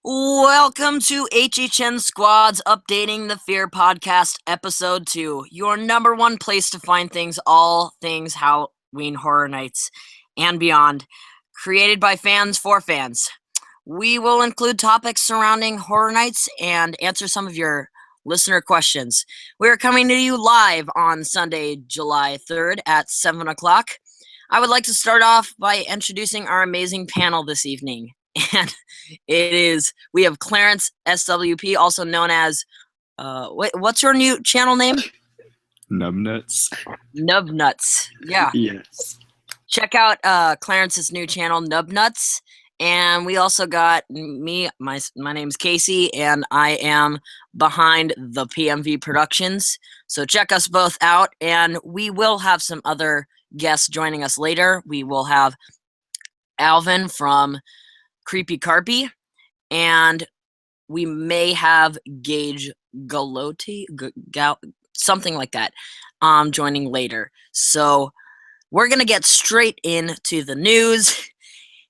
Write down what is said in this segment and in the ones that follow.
Welcome to HHN Squad's Updating the Fear podcast, episode 2, your number one place to find all things Halloween Horror Nights and beyond, created by fans for fans. We will include topics surrounding Horror Nights and answer some of your listener questions. We are coming to you live on Sunday, July 3rd at 7 o'clock. I would like to start off by introducing our amazing panel this evening. And we have Clarence SWP, also known as, what's your new channel name? Nubnuts. Nubnuts. Yeah. Yes. Check out Clarence's new channel, Nubnuts. And we also got me. My name's Casey, and I am behind the PMV Productions. So check us both out, and we will have some other guests joining us later. We will have Alvin from Creepy Carpy, and we may have Gage Galotti, something like that, joining later. So we're going to get straight into the news,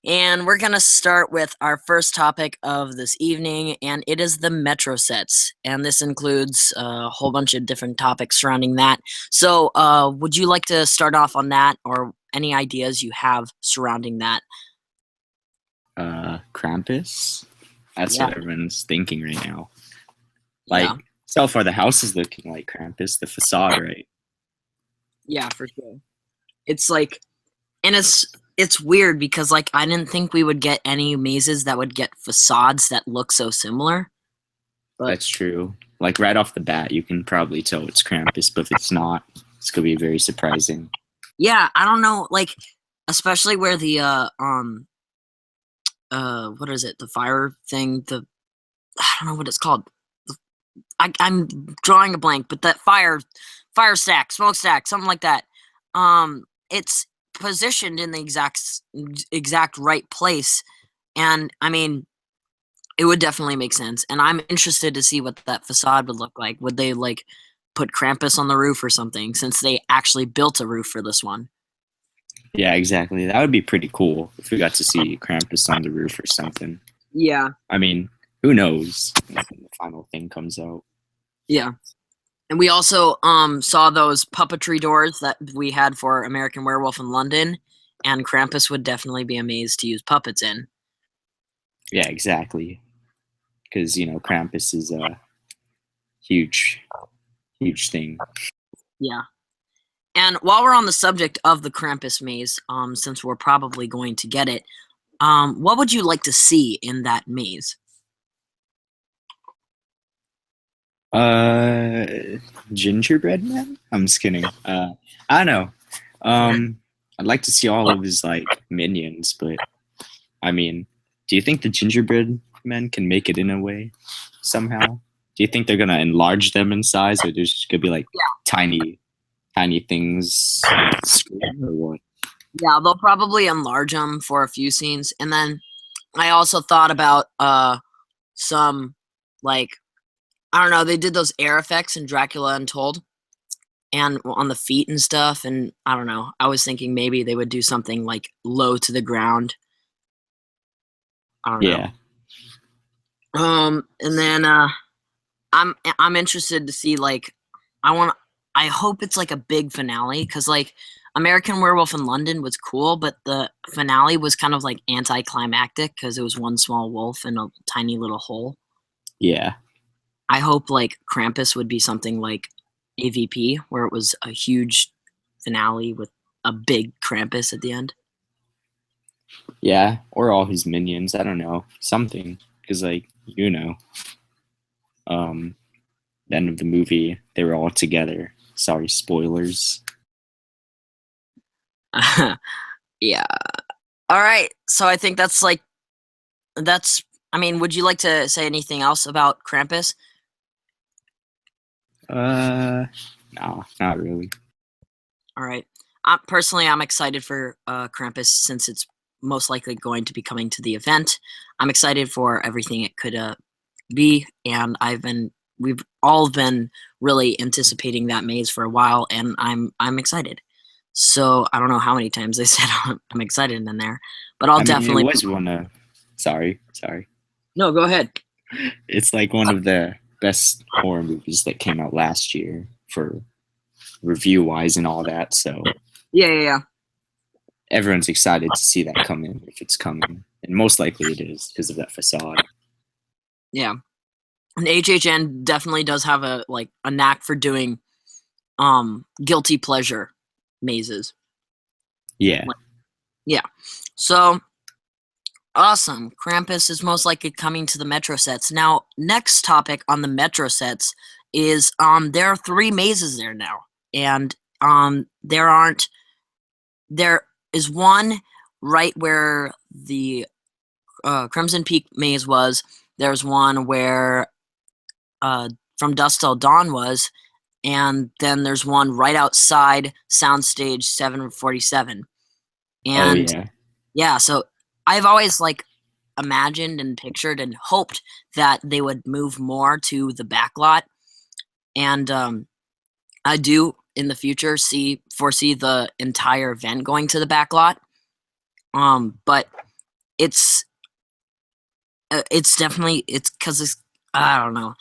and we're going to start with our first topic of this evening, and it is the Metro sets, and this includes a whole bunch of different topics surrounding that. So would you like to start off on that, or any ideas you have surrounding that? Krampus. That's what everyone's thinking right now. Yeah. So far the house is looking like Krampus, the facade, right? Yeah, for sure. It's like, and it's weird because I didn't think we would get any mazes that would get facades that look so similar. But that's true. Right off the bat, you can probably tell it's Krampus, but if it's not, it's gonna be very surprising. Yeah, I don't know, especially where the what is it? The fire thing. I don't know what it's called. I'm drawing a blank, but that fire stack, smokestack, something like that. It's positioned in the exact right place, and I mean, it would definitely make sense. And I'm interested to see what that facade would look like. Would they put Krampus on the roof or something? Since they actually built a roof for this one. Yeah, exactly. That would be pretty cool if we got to see Krampus on the roof or something. Yeah. I mean, who knows when the final thing comes out. Yeah. And we also saw those puppetry doors that we had for American Werewolf in London, and Krampus would definitely be amazed to use puppets in. Yeah, exactly. Because, Krampus is a huge thing. Yeah. And while we're on the subject of the Krampus maze, since we're probably going to get it, what would you like to see in that maze? Gingerbread man? I'm just kidding. I don't know. I'd like to see all of his minions, but I mean, do you think the gingerbread men can make it in a way somehow? Do you think they're gonna enlarge them in size, or there's just gonna be tiny things or what? Yeah, they'll probably enlarge them for a few scenes, and then I also thought about some I don't know, they did those air effects in Dracula Untold, and on the feet and stuff, and I don't know. I was thinking maybe they would do something low to the ground. I don't know. And then I'm interested to see I hope it's a big finale, because American Werewolf in London was cool, but the finale was kind of anticlimactic because it was one small wolf in a tiny little hole. Yeah. I hope Krampus would be something like AVP, where it was a huge finale with a big Krampus at the end. Yeah, or all his minions. I don't know, something, because the end of the movie, they were all together. Sorry, spoilers. Yeah. All right. So I think that's I mean, would you like to say anything else about Krampus? No, not really. All right. Personally, I'm excited for Krampus, since it's most likely going to be coming to the event. I'm excited for everything it could be, and we've all been really anticipating that maze for a while, and I'm excited. So I don't know how many times I said I'm excited in there, but I'll definitely. It was one of. Sorry. No, go ahead. It's like one of the best horror movies that came out last year for review wise and all that. So Yeah, yeah, yeah. everyone's excited to see that come in if it's coming, and most likely it is because of that facade. Yeah. And HHN definitely does have a knack for doing guilty pleasure mazes. Yeah, Yeah. So awesome. Krampus is most likely coming to the Metro sets. Now, next topic on the Metro sets is there are 3 mazes there now. And there is one right where the Crimson Peak maze was. There's one where From Dusk Till Dawn was, and then there's one right outside Soundstage 747. oh And yeah, yeah, so I've always imagined and pictured and hoped that they would move more to the back lot, and I do in the future foresee the entire event going to the back lot. But it's definitely it's because it's I don't know.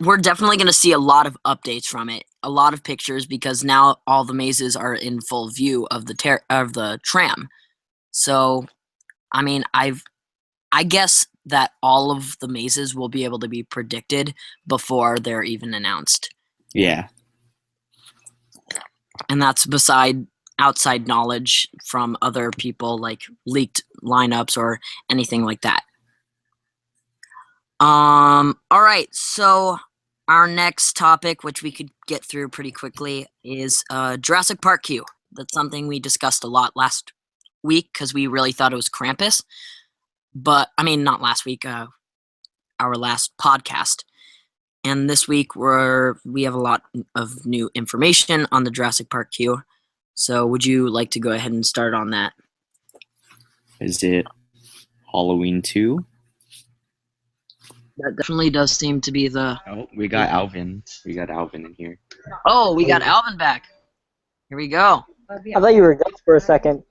We're definitely going to see a lot of updates from it, a lot of pictures because now all the mazes are in full view of the tram. So, I mean, I guess that all of the mazes will be able to be predicted before they're even announced. yeah. And that's beside outside knowledge from other people, like leaked lineups or anything like that. All right, so our next topic, which we could get through pretty quickly, is Jurassic Park queue. That's something we discussed a lot last week because we really thought it was Krampus. But I mean, not last week, our last podcast. And this week we have a lot of new information on the Jurassic Park queue. So would you like to go ahead and start on that? Is it Halloween 2? That definitely does seem to be the. Oh, we got Alvin. We got Alvin in here. Oh, we got Alvin back. Here we go. I thought you were Gus for a second,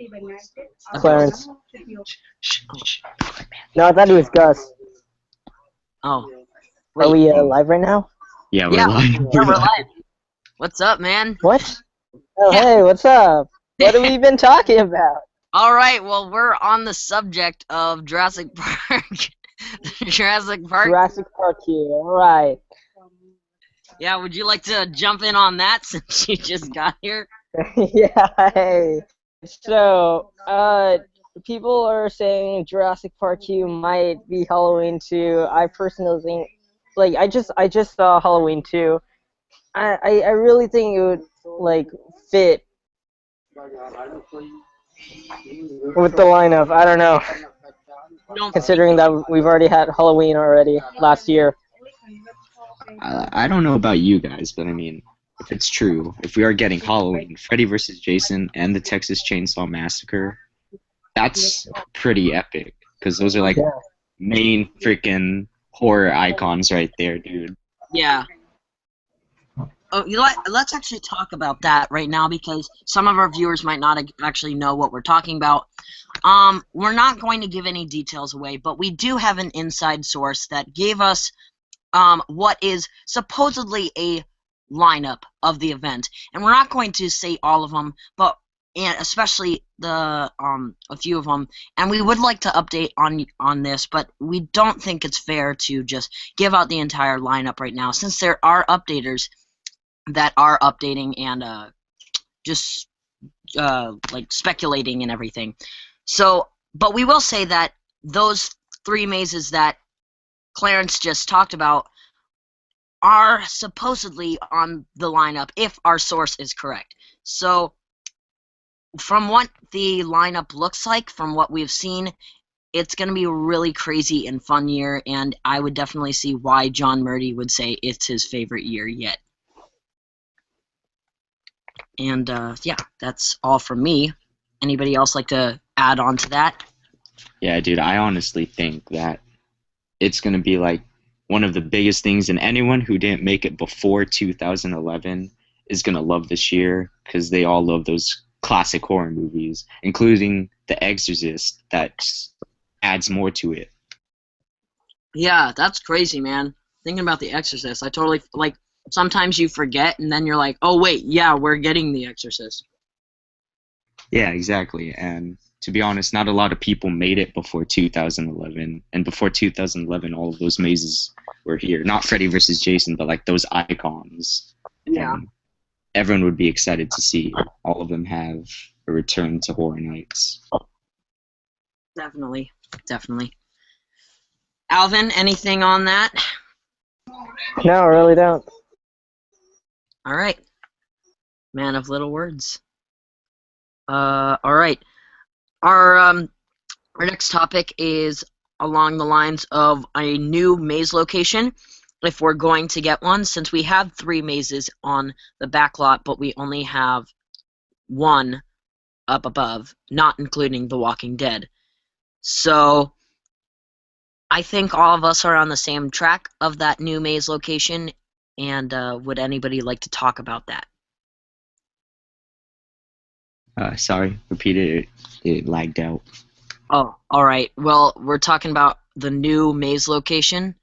Clarence. No, I thought it was Gus. Oh. Are we live right now? Yeah, we're Yeah, live. yeah, we're live. What's up, man? What? Oh, Yeah. hey, what's up? What have we been talking about? All right, well, we're on the subject of Jurassic Park. Jurassic Park. Jurassic Park here. All right. Yeah, would you like to jump in on that since you just got here? Yeah. Hey. So, people are saying Jurassic Park 2 might be Halloween 2. I personally think, I just saw Halloween 2. I really think it would fit with the lineup. I don't know. Considering that we've already had Halloween already last year. I don't know about you guys, but I mean, if it's true, if we are getting Halloween, Freddy vs. Jason, and the Texas Chainsaw Massacre, that's pretty epic. Because those are main freaking horror icons right there, dude. Yeah. Oh, you know what? Let's actually talk about that right now because some of our viewers might not actually know what we're talking about. We're not going to give any details away, but we do have an inside source that gave us what is supposedly a lineup of the event, and we're not going to say all of them, but especially the a few of them. And we would like to update on this, but we don't think it's fair to just give out the entire lineup right now, since there are updaters that are updating and just speculating and everything. So, but we will say that those 3 mazes that Clarence just talked about are supposedly on the lineup if our source is correct. So, from what the lineup looks like, from what we've seen, it's going to be a really crazy and fun year, and I would definitely see why John Murdy would say it's his favorite year yet. And yeah, that's all from me. Anybody else like to add on to that? Yeah, dude, I honestly think that it's going to be one of the biggest things, and anyone who didn't make it before 2011 is going to love this year because they all love those classic horror movies, including The Exorcist, that adds more to it. Yeah, that's crazy, man. Thinking about The Exorcist, I totally like. Sometimes you forget, and then you're like, "Oh wait, yeah, we're getting The Exorcist." Yeah, exactly. And to be honest, not a lot of people made it before 2011. And before 2011, all of those mazes were here. Not Freddy versus Jason, but like those icons. Yeah, And everyone would be excited to see all of them have a return to Horror Nights. definitely, definitely. Alvin, anything on that? No, I really don't. All right, man of little words. All right. Our next topic is along the lines of a new maze location. If we're going to get one, since we have 3 mazes on the back lot, but we only have 1 up above, not including The Walking Dead. So I think all of us are on the same track of that new maze location, and would anybody like to talk about that? Sorry, repeat it. It lagged out. Oh, all right. Well, we're talking about the new maze location.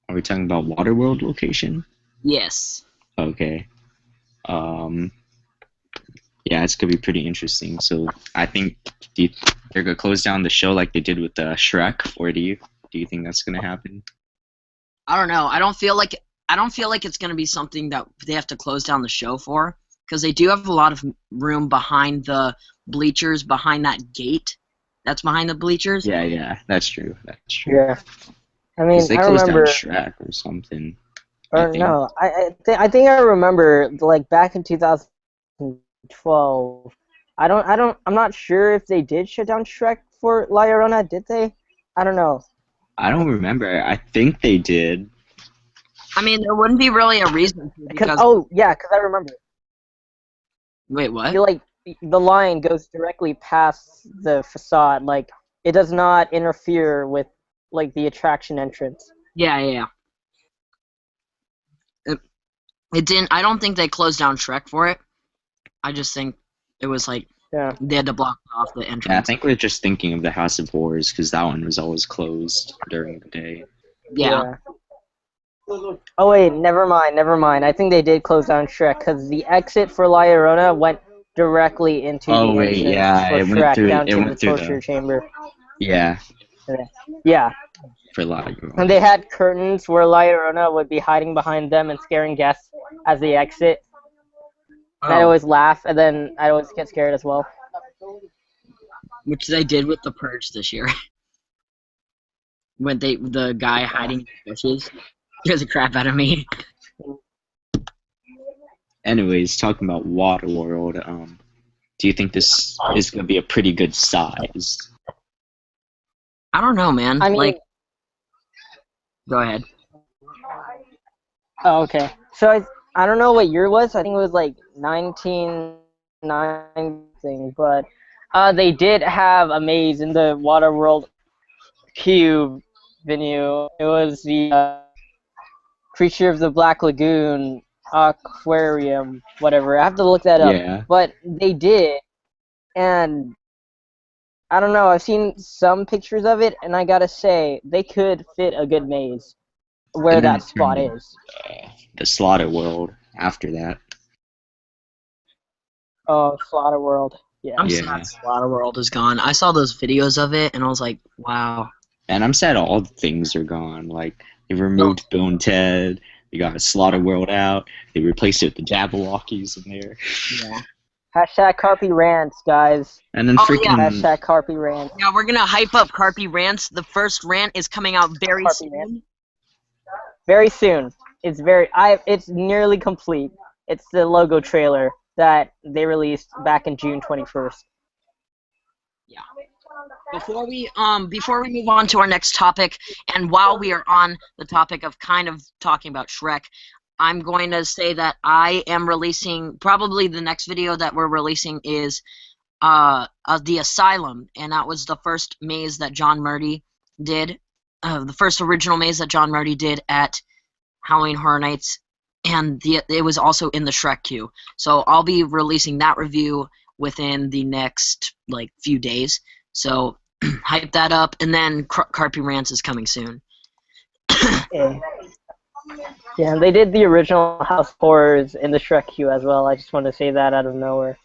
Are we talking about Waterworld location? Yes. Okay. Um, yeah, it's gonna be pretty interesting. So I think they're gonna close down the show like they did with Shrek, or do you think that's gonna happen? I don't know. I don't feel like it's going to be something that they have to close down the show for, because they do have a lot of room behind the bleachers, behind that gate that's behind the bleachers. Yeah, that's true. That's true. Yeah. I Because mean, they I closed down remember, Shrek or something. I or think. no, I think I remember, like, back in 2012. I'm not sure if they did shut down Shrek for La Llorona, did they? I don't know. I don't remember. I think they did. I mean, there wouldn't be really a reason to, because Because I remember. wait, what? You like the line goes directly past the facade, like it does not interfere with like the attraction entrance. Yeah. It didn't. I don't think they closed down Shrek for it. I just think it was like Yeah. they had to block off the Yeah, I entrance. think we're just thinking of the House of Horrors because that one was always closed during the day. Yeah. Oh wait, never mind. I think they did close down Shrek because the exit for La Llorona went directly into Oh the wait, entrance yeah, for it went Shrek through. down It to the went through torture the chamber. yeah Yeah, for a lot of girls. and they had curtains where La Llorona would be hiding behind them and scaring guests as they exit. And I'd Oh, always laugh, and then I'd always get scared as well. which they did with the Purge this year. When the guy hiding in the bushes scares the crap out of me. Anyways, talking about Waterworld, do you think this is gonna be a pretty good size? I don't know, man. I mean, Like, go ahead. oh, okay. So I don't know what year it was. I think it was like 1990, but they did have a maze in the Waterworld Cube venue. It was the Creature of the Black Lagoon Aquarium, whatever. I have to look that up. Yeah, But they did, and I don't know. I've seen some pictures of it, and I gotta say, they could fit a good maze where and then that it turned spot into is. the Slaughter World after that. Oh, Slaughter World. Yeah. I'm Yeah, sad Slaughter World is gone. I saw those videos of it, and I was like, wow. and I'm sad all the things are gone. Like they No, removed Bill and Ted. They got a Slaughter World out. They replaced it with the Jabberwockies in there. yeah. Hashtag Carpy Rants, guys. And then Oh, yeah. freaking Hashtag Carpy Rants. Yeah, we're gonna hype up Carpy Rants. The first rant is coming out very Carpy Rant. soon. Very soon. It's nearly complete. It's the logo trailer that they released back in June 21st. Yeah. Before we move on to our next topic, and while we are on the topic of kind of talking about Shrek, I'm going to say that I am releasing, probably the next video that we're releasing is the Asylum, and that was the first maze that John Murdy did, the first original maze that John Murdy did at Halloween Horror Nights, and it was also in the Shrek queue. So I'll be releasing that review within the next like few days. So hype that up, and then Carpy Rants is coming soon. Yeah. Yeah, they did the original House of Horrors in the Shrek queue as well. I just wanted to say that out of nowhere.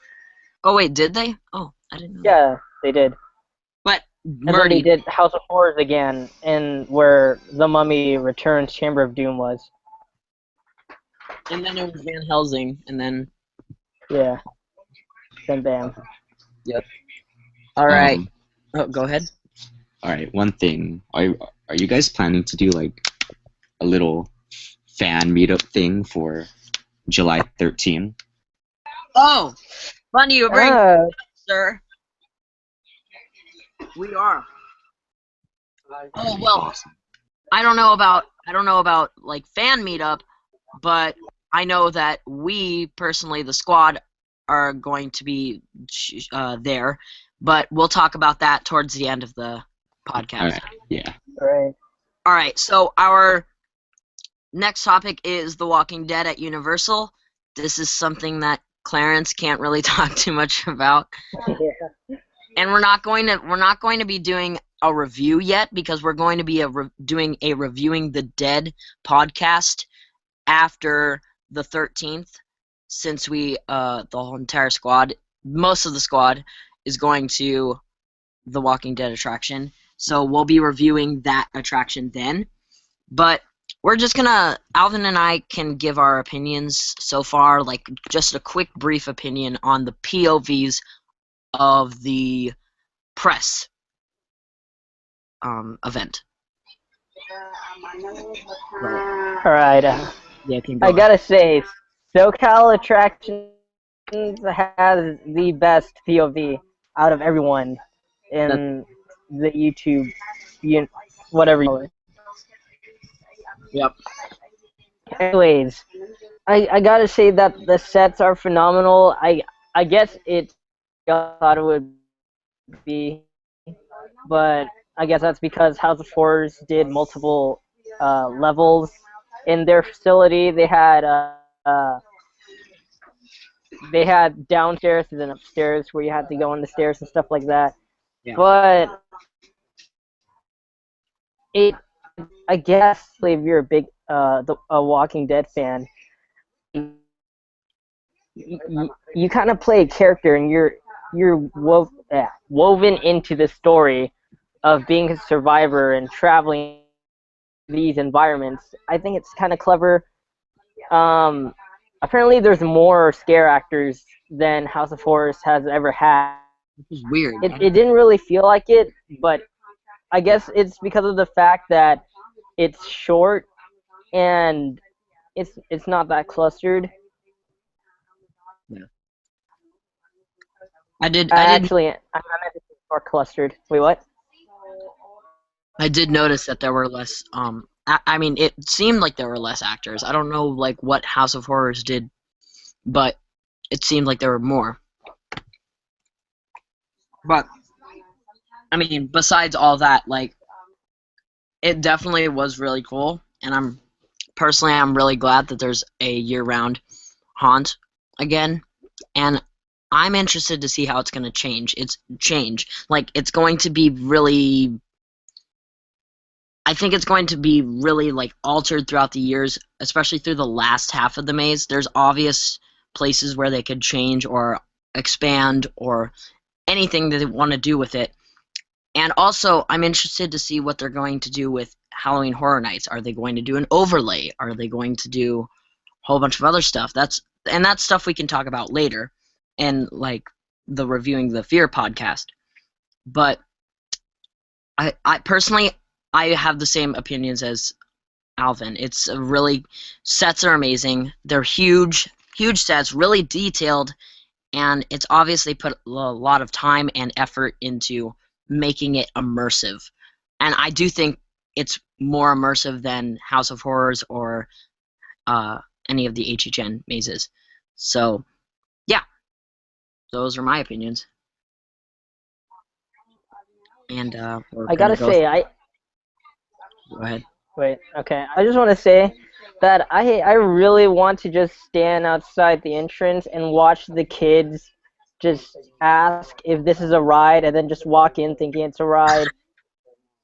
Oh wait, did they? Oh, I didn't know that. Yeah, they did. But And then they Murdy, did House of Horrors again, and where The Mummy Returns Chamber of Doom was. and then it was Van Helsing, and then Yeah. Then bam. yep. All right. Um, Oh, go ahead. all right. One thing. Are you guys planning to do like a little fan meetup thing for July 13th? Oh, funny you bring, Uh, sir. We are. Oh That'd be well, awesome. I don't know about like fan meetup, but I know that we personally, the squad, are going to be there. But we'll talk about that towards the end of the All podcast. right. Yeah. right. All right. So our next topic is The Walking Dead at Universal. This is something that Clarence can't really talk too much about. Yeah. And we're not going to be doing a review yet because we're going to be doing a Reviewing the Dead podcast after the 13th, since we the whole entire squad, most of the squad, is going to the Walking Dead attraction. So we'll be reviewing that attraction then. But we're just gonna, Alvin and I can give our opinions so far, like just a quick brief opinion on the POVs of the press event. All right. Yeah, can go I ahead. gotta say, SoCal Attractions has the best POV out of everyone in the YouTube, whatever you call it. Yep. Anyways, I gotta say that the sets are phenomenal. I guess I thought it would be, but I guess that's because House of Horrors did multiple levels in their facility. They had downstairs and then upstairs where you had to go on the stairs and stuff like that. Yeah. But it, I guess, if you're a big a Walking Dead fan, you kind of play a character and you're woven into the story of being a survivor and traveling these environments. I think it's kind of clever. Apparently, there's more scare actors than House of Horrors has ever had. Which is weird. It didn't really feel like it, but I guess it's because of the fact that it's short and it's not that clustered. Yeah. I did Actually, I meant it's more clustered. Wait, what? I did notice that there were less I mean it seemed like there were less actors. I don't know like what House of Horrors did, but it seemed like there were more. But I mean, besides all that, like it definitely was really cool, and I'm really glad that there's a year-round haunt again, and I'm interested to see how it's going to change. Like it's going to be really, I think it's going to be really like altered throughout the years, especially through the last half of the maze. There's obvious places where they could change or expand or anything that they want to do with it. And also, I'm interested to see what they're going to do with Halloween Horror Nights. Are they going to do an overlay? Are they going to do a whole bunch of other stuff? That's stuff we can talk about later, and like the Reviewing the Fear podcast. But I personally, I have the same opinions as Alvin. It's a really, sets are amazing. They're huge sets, really detailed, and it's obviously put a lot of time and effort into making it immersive. And I do think it's more immersive than House of Horrors or any of the HHN mazes. So, yeah, those are my opinions. And we're I gonna gotta say, go ahead. wait, okay. I just want to say that I really want to just stand outside the entrance and watch the kids just ask if this is a ride and then just walk in thinking it's a ride.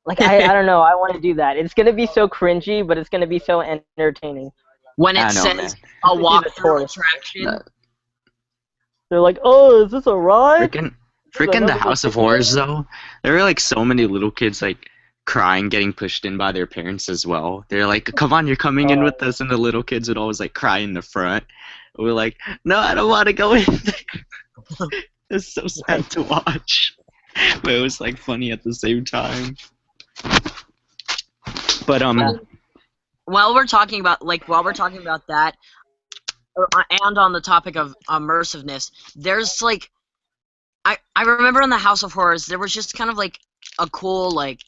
Like I don't know. I want to do that. It's gonna be so cringy, but it's gonna be so entertaining. When it I know, man. says a To see the walkthrough tourists. attraction. They're like, oh, is this a ride? Freaking the never House of been Horrors though. There were like so many little kids like crying, getting pushed in by their parents as well. They're like, "Come on, you're coming in with us," and the little kids would always like cry in the front. We're like, "No, I don't want to go in there." It's so sad to watch, but it was like funny at the same time. But While we're talking about that, and on the topic of immersiveness, there's like I remember in the House of Horrors there was just kind of like a cool like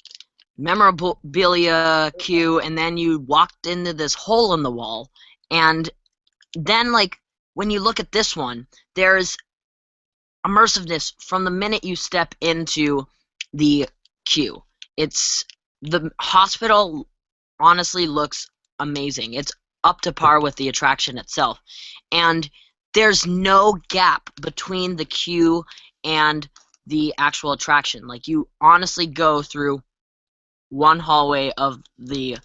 memorabilia queue, and then you walked into this hole in the wall, and then like when you look at this one, there's immersiveness from the minute you step into the queue. It's the hospital honestly looks amazing. It's up to par with the attraction itself. And there's no gap between the queue and the actual attraction. Like you honestly go through one hallway of the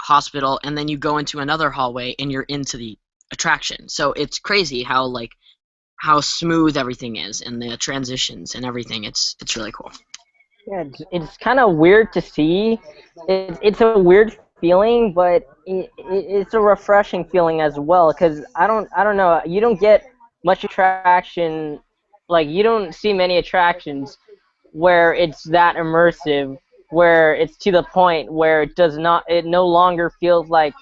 hospital and then you go into another hallway and you're into the attraction. So it's crazy how smooth everything is and the transitions and everything. It's really cool. Yeah, it's kind of weird to see. It's a weird feeling, but it's a refreshing feeling as well. Cause I don't know. You don't get much attraction, like you don't see many attractions where it's that immersive, where it's to the point where it no longer feels like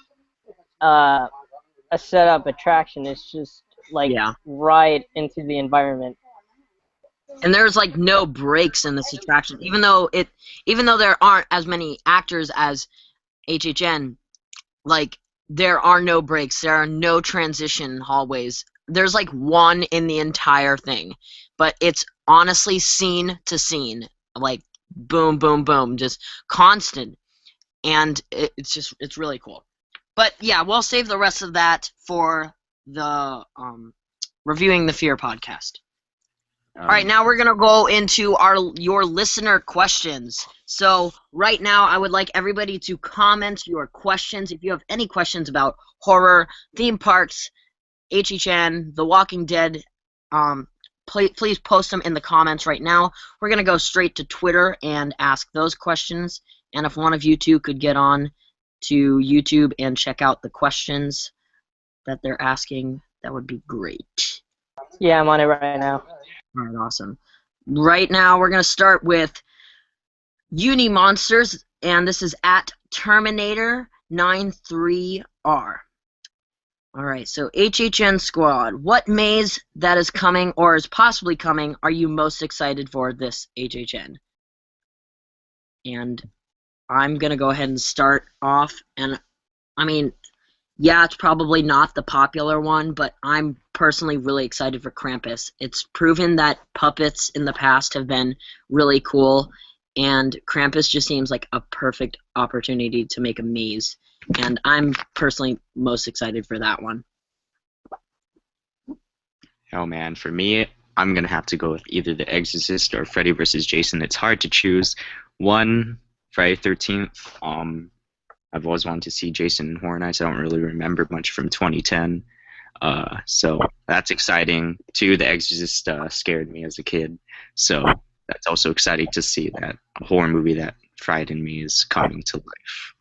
uh, a set up attraction. It's just like Yeah. right into the environment. And there's like no breaks in this attraction, even though there aren't as many actors as HHN. Like there are no breaks, there are no transition hallways. There's like one in the entire thing, but it's honestly scene to scene, like boom, boom, boom, just constant, and it's really cool. But yeah, we'll save the rest of that for the reviewing the Fear podcast. All right, now we're gonna go into your listener questions. So right now, I would like everybody to comment your questions. If you have any questions about horror, theme parks, HHN, The Walking Dead, please post them in the comments right now. We're gonna go straight to Twitter and ask those questions. And if one of you two could get on to YouTube and check out the questions that they're asking, that would be great. Yeah, I'm on it right now. All right, awesome. Right now, we're going to start with Uni Monsters, and this is at Terminator93R. All right, so HHN Squad, what maze that is coming or is possibly coming are you most excited for this HHN? And I'm going to go ahead and start off, and I mean, yeah, it's probably not the popular one, but I'm personally really excited for Krampus. It's proven that puppets in the past have been really cool, and Krampus just seems like a perfect opportunity to make a maze, and I'm personally most excited for that one. Oh man, for me, I'm gonna have to go with either The Exorcist or Freddy vs. Jason. It's hard to choose. One, Friday 13th. I've always wanted to see Jason Horror Nights. I don't really remember much from 2010. So that's exciting. Two, The Exorcist scared me as a kid. So that's also exciting to see that a horror movie that frightened me is coming to life.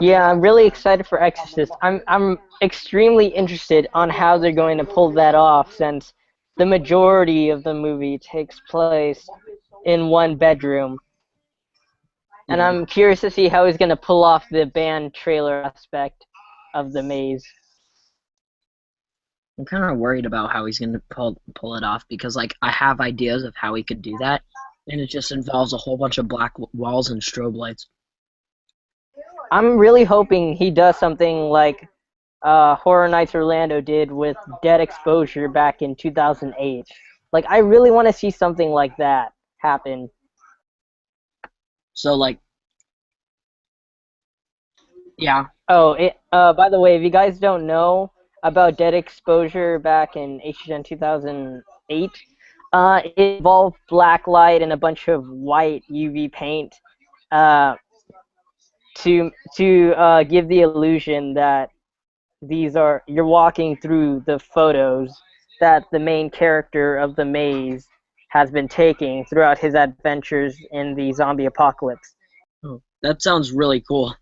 Yeah, I'm really excited for Exorcist. I'm extremely interested on how they're going to pull that off, since the majority of the movie takes place in one bedroom. And I'm curious to see how he's going to pull off the band trailer aspect of the maze. I'm kind of worried about how he's going to pull it off, because like I have ideas of how he could do that, and it just involves a whole bunch of black walls and strobe lights. I'm really hoping he does something like Horror Nights Orlando did with Dead Exposure back in 2008. Like, I really want to see something like that happen. So like, yeah. Oh, by the way, if you guys don't know, about dead exposure back in HHN 2008. It involved black light and a bunch of white UV paint uh, to give the illusion that you're walking through the photos that the main character of the maze has been taking throughout his adventures in the zombie apocalypse. Oh, that sounds really cool.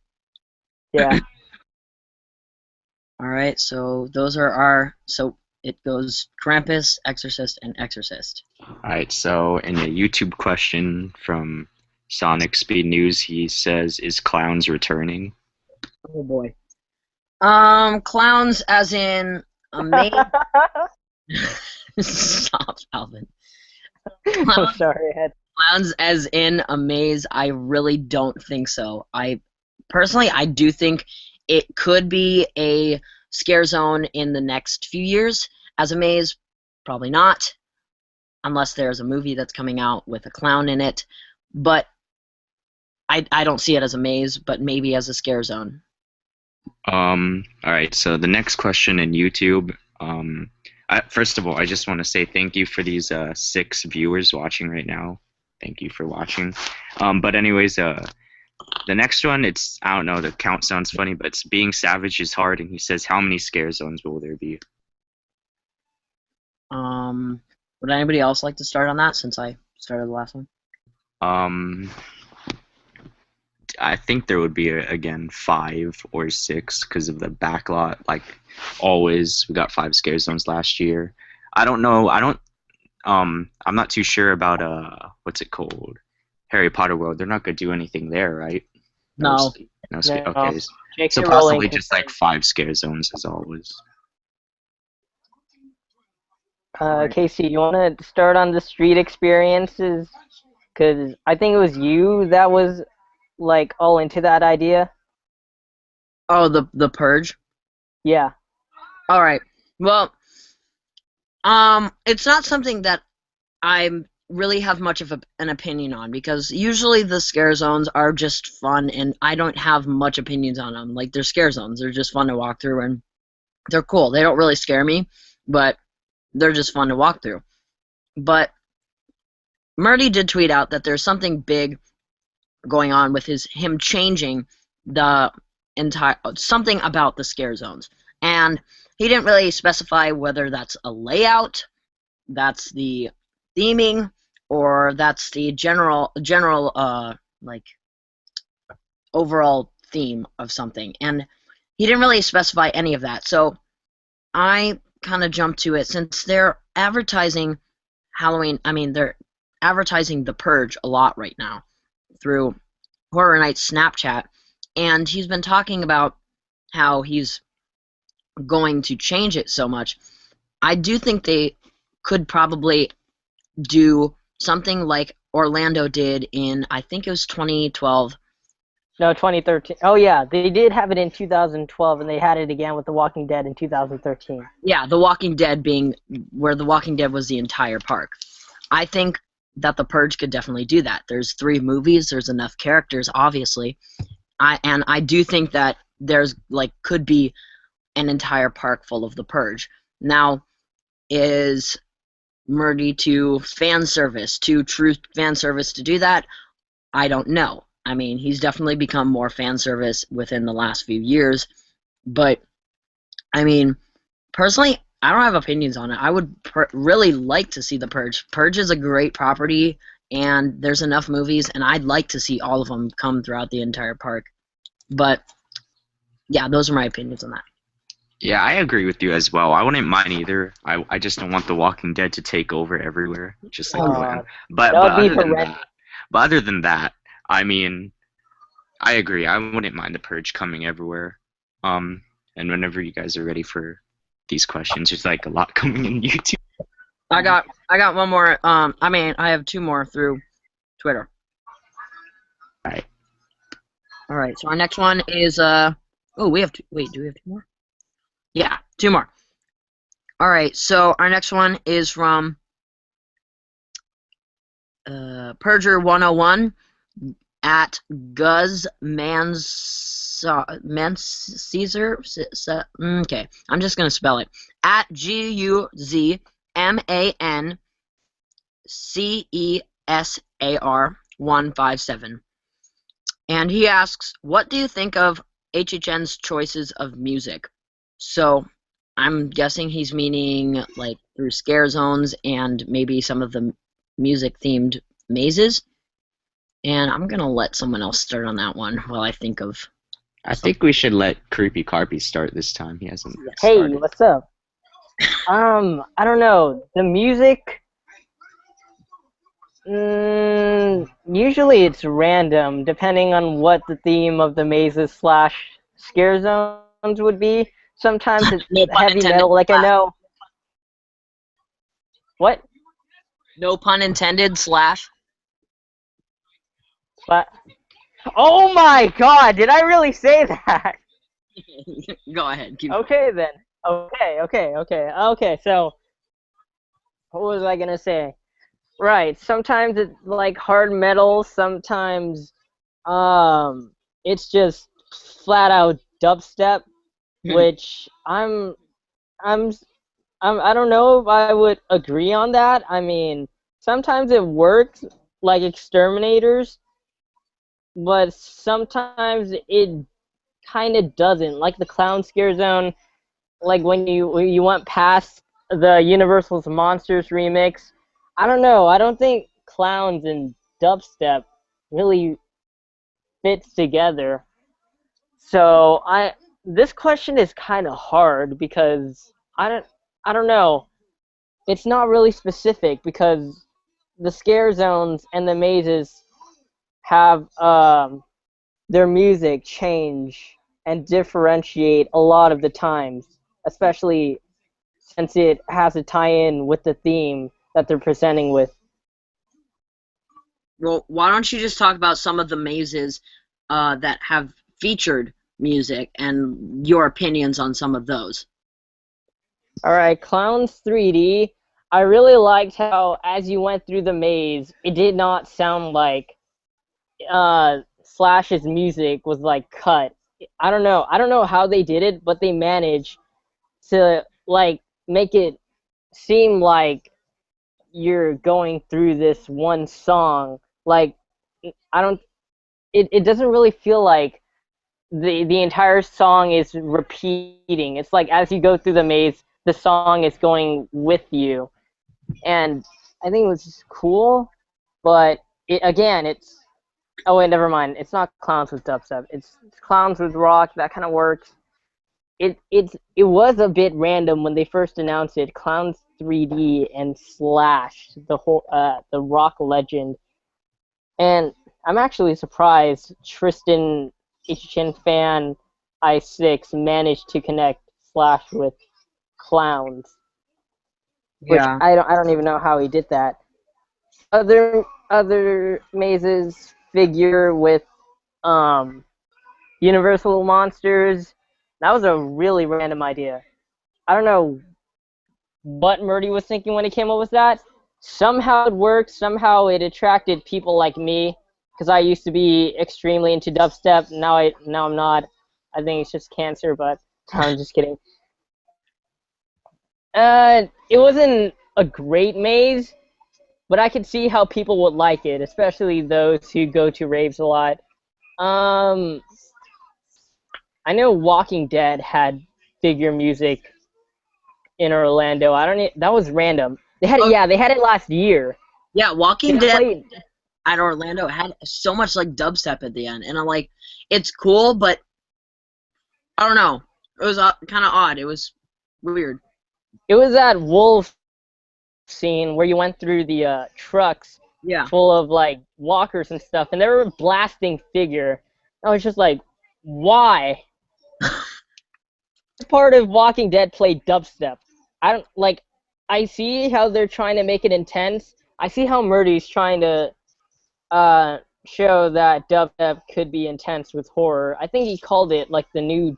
Yeah. All right, so those are our. So it goes Krampus, Exorcist, and Exorcist. All right, so in a YouTube question from Sonic Speed News, he says, "Is clowns returning?" Oh boy. Clowns as in a maid. Stop, Alvin. I'm sorry. Clowns as in a maze, I really don't think so. Personally, I do think it could be a scare zone in the next few years. As a maze, probably not, unless there's a movie that's coming out with a clown in it. But I don't see it as a maze, but maybe as a scare zone. All right, so the next question in YouTube. First of all, I just want to say thank you for these 6 viewers watching right now. Thank you for watching. But anyways, the next one, I don't know, the count sounds funny, but it's Being Savage is Hard, and he says, how many scare zones will there be? Would anybody else like to start on that since I started the last one? I think there would be, again, 5 or 6 because of the backlot. Like always, we got 5 scare zones last year. I don't know. I'm not too sure about what's it called? Harry Potter World. They're not gonna do anything there, right? No. No scare. No. Okay. So J.K. possibly Rowling just like 5 scare zones as always. Casey, you want to start on the street experiences? Because I think it was you that was like all into that idea. Oh, the Purge. Yeah. All right. Well, it's not something that I really have much of an opinion on because usually the scare zones are just fun and I don't have much opinions on them. Like they're scare zones. They're just fun to walk through and they're cool. They don't really scare me, but they're just fun to walk through. But Murdy did tweet out that there's something big going on with him changing the entire something about the scare zones. And he didn't really specify whether that's a layout, that's the theming, or that's the general like overall theme of something. And he didn't really specify any of that. So I kind of jumped to it since they're advertising Halloween. I mean, they're advertising The Purge a lot right now through Horror Nights Snapchat, and he's been talking about how he's going to change it so much. I do think they could probably do something like Orlando did in, I think it was 2012. No, 2013. Oh yeah, they did have it in 2012, and they had it again with The Walking Dead in 2013. Yeah, The Walking Dead being where The Walking Dead was the entire park. I think that The Purge could definitely do that. There's 3 movies. There's enough characters, obviously. I do think that there's could be an entire park full of The Purge. Now, is Murdy to fan service, to true fan service to do that? I don't know. I mean, he's definitely become more fan service within the last few years, but I mean, personally, I don't have opinions on it. I would really like to see The Purge. Purge is a great property, and there's enough movies, and I'd like to see all of them come throughout the entire park. But yeah, those are my opinions on that. Yeah, I agree with you as well. I wouldn't mind either. I just don't want The Walking Dead to take over everywhere, just like Glenn. But other than that, I mean, I agree. I wouldn't mind The Purge coming everywhere. And whenever you guys are ready for these questions, there's like a lot coming in YouTube. I got one more. I mean, I have 2 more through Twitter. All right. So our next one is oh, we have 2. Wait, do we have 2 more? Yeah, 2 more. All right. So our next one is from Purger 101 at Guzman's Caesar. Okay, I'm just gonna spell it at GUZMANCESAR 157. And he asks, what do you think of HHN's choices of music? So I'm guessing he's meaning like through scare zones and maybe some of the music themed mazes. And I'm gonna let someone else start on that one while I think of. I think we should let Creepy Carpy start this time. He hasn't Hey, started. what's up? I don't know. The music, usually it's random, depending on what the theme of the mazes slash scare zones would be. Sometimes it's No pun heavy intended. metal, like I know. What? No pun intended. Slash. But oh my God! Did I really say that? Go ahead. Keep Okay then. Okay. So, what was I gonna say? Right. Sometimes it's like hard metal. Sometimes, it's just flat out dubstep, which I'm, I don't know if I would agree on that. I mean, sometimes it works, like Exterminators, but sometimes it kind of doesn't. Like the Clown Scare Zone, like when you went past the Universal's Monsters remix. I don't know. I don't think clowns and dubstep really fits together. So this question is kind of hard because I don't know. It's not really specific because the scare zones and the mazes have their music change and differentiate a lot of the times, especially since it has a tie-in with the theme that they're presenting with. Well, why don't you just talk about some of the mazes that have featured music and your opinions on some of those? Alright, Clowns 3D. I really liked how, as you went through the maze, it did not sound like Slash's music was like cut. I don't know. I don't know how they did it, but they managed to like make it seem like you're going through this one song. Like I don't. It doesn't really feel like the entire song is repeating. It's like as you go through the maze, the song is going with you, and I think it was just cool. But it's oh wait, never mind. It's not clowns with dubstep. It's clowns with rock. That kind of works. It was a bit random when they first announced it. Clowns 3D and Slash, the rock legend, and I'm actually surprised Tristan HHN fan I6 managed to connect Slash with clowns, which Yeah. I don't even know how he did that. Other mazes figure with um Universal Monsters. That was a really random idea. I don't know what Murdy was thinking when he came up with that. Somehow it worked. Somehow it attracted people like me, because I used to be extremely into dubstep. Now I'm not. I think it's just cancer, but I'm just kidding. It wasn't a great maze, but I could see how people would like it, especially those who go to raves a lot. Um, I know Walking Dead had figure music in Orlando. I don't. That was random. They had it. Yeah, they had it last year. Yeah, Walking They Dead played. at Orlando had so much like dubstep at the end, and I'm like, it's cool, but I don't know. It was kind of odd. It was weird. It was that wolf scene where you went through the trucks Yeah. full of like walkers and stuff, and they were blasting figure. I was just like, why? Part of Walking Dead played dubstep. I don't like. I see how they're trying to make it intense. I see how Murdy's trying to show that dubstep could be intense with horror. I think he called it like the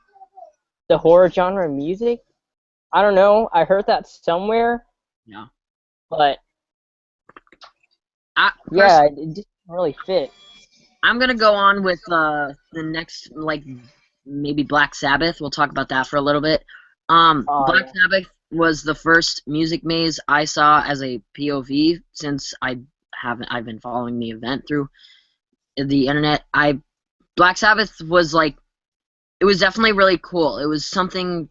horror genre music. I don't know. I heard that somewhere, Yeah. but I, yeah, it didn't really fit. I'm gonna go on with the next like maybe Black Sabbath. We'll talk about that for a little bit. Black Yeah. Sabbath was the first music maze I saw as a POV since I've been following the event through the internet. Black Sabbath was like, it was definitely really cool. It was something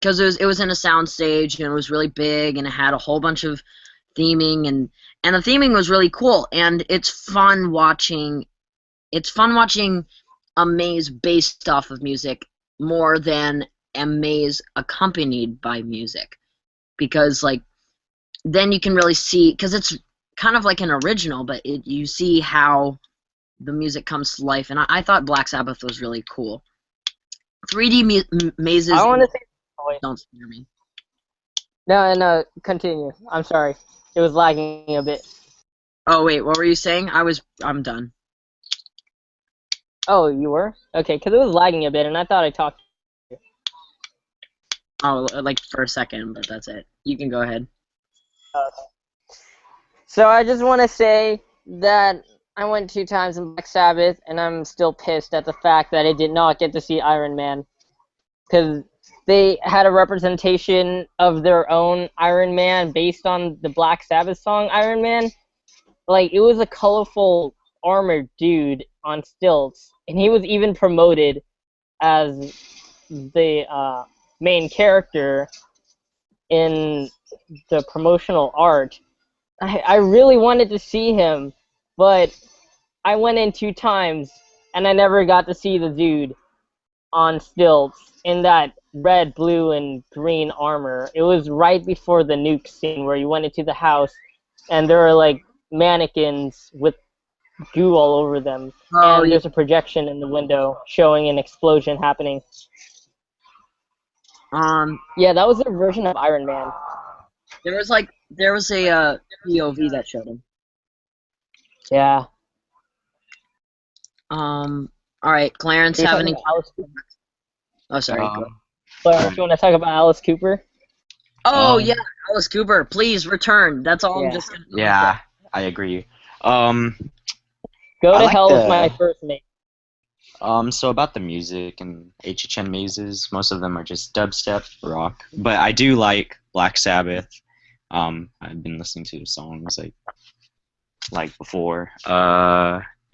because it was in a sound stage and it was really big and it had a whole bunch of theming and the theming was really cool, and it's fun watching a maze based off of music more than a maze accompanied by music, because like then you can really see, because it's kind of like an original, but you see how the music comes to life, and I thought Black Sabbath was really cool. 3D mazes I want to say. Oh, wait. don't scare me. No, continue. I'm sorry. It was lagging a bit. Oh wait, what were you saying? I'm done. Oh, you were? Okay, because it was lagging a bit, and I thought I talked. Oh, like for a second, but that's it. You can go ahead. So I just want to say that I went 2 times in Black Sabbath, and I'm still pissed at the fact that I did not get to see Iron Man. Because they had a representation of their own Iron Man based on the Black Sabbath song Iron Man. Like, it was a colorful, armored dude on stilts, and he was even promoted as the main character in the promotional art. I really wanted to see him, but I went in 2 times, and I never got to see the dude on stilts in that red, blue, and green armor. It was right before the nuke scene where you went into the house, and there were like mannequins with goo all over them, Oh, and there's a projection in the window showing an explosion happening. Yeah, that was their version of Iron Man. there was a POV that showed him. Yeah. All right, Clarence, Should we have talk any? about Alice Cooper? Oh, sorry. Go. Clarence, you want to talk about Alice Cooper? Oh Um, yeah, Alice Cooper, please return. That's all I'm Yeah. just gonna yeah, I agree. Um, Go I to like hell with the my first mate. so about the music and HHN mazes, most of them are just dubstep rock, but I do like Black Sabbath. I've been listening to songs like before.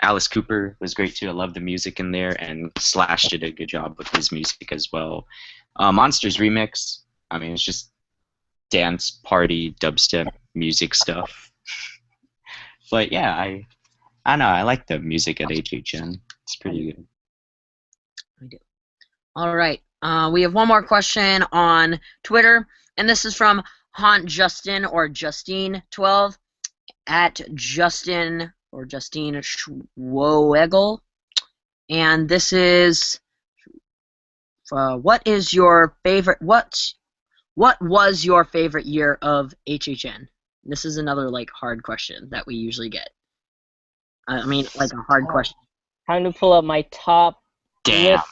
Alice Cooper was great too. I love the music in there, and Slash did a good job with his music as well. Monsters Remix, I mean, it's just dance party dubstep music stuff. But yeah, I know I like the music at HHN. It's pretty good. I do. All right. We have one more question on Twitter, and this is from Haunt Justin or Justine12 at Justin or Justine Schwoegel, and this is what is your favorite? What was your favorite year of HHN? This is another like hard question that we usually get. I mean, like a hard question. Time to pull up my top Damn. list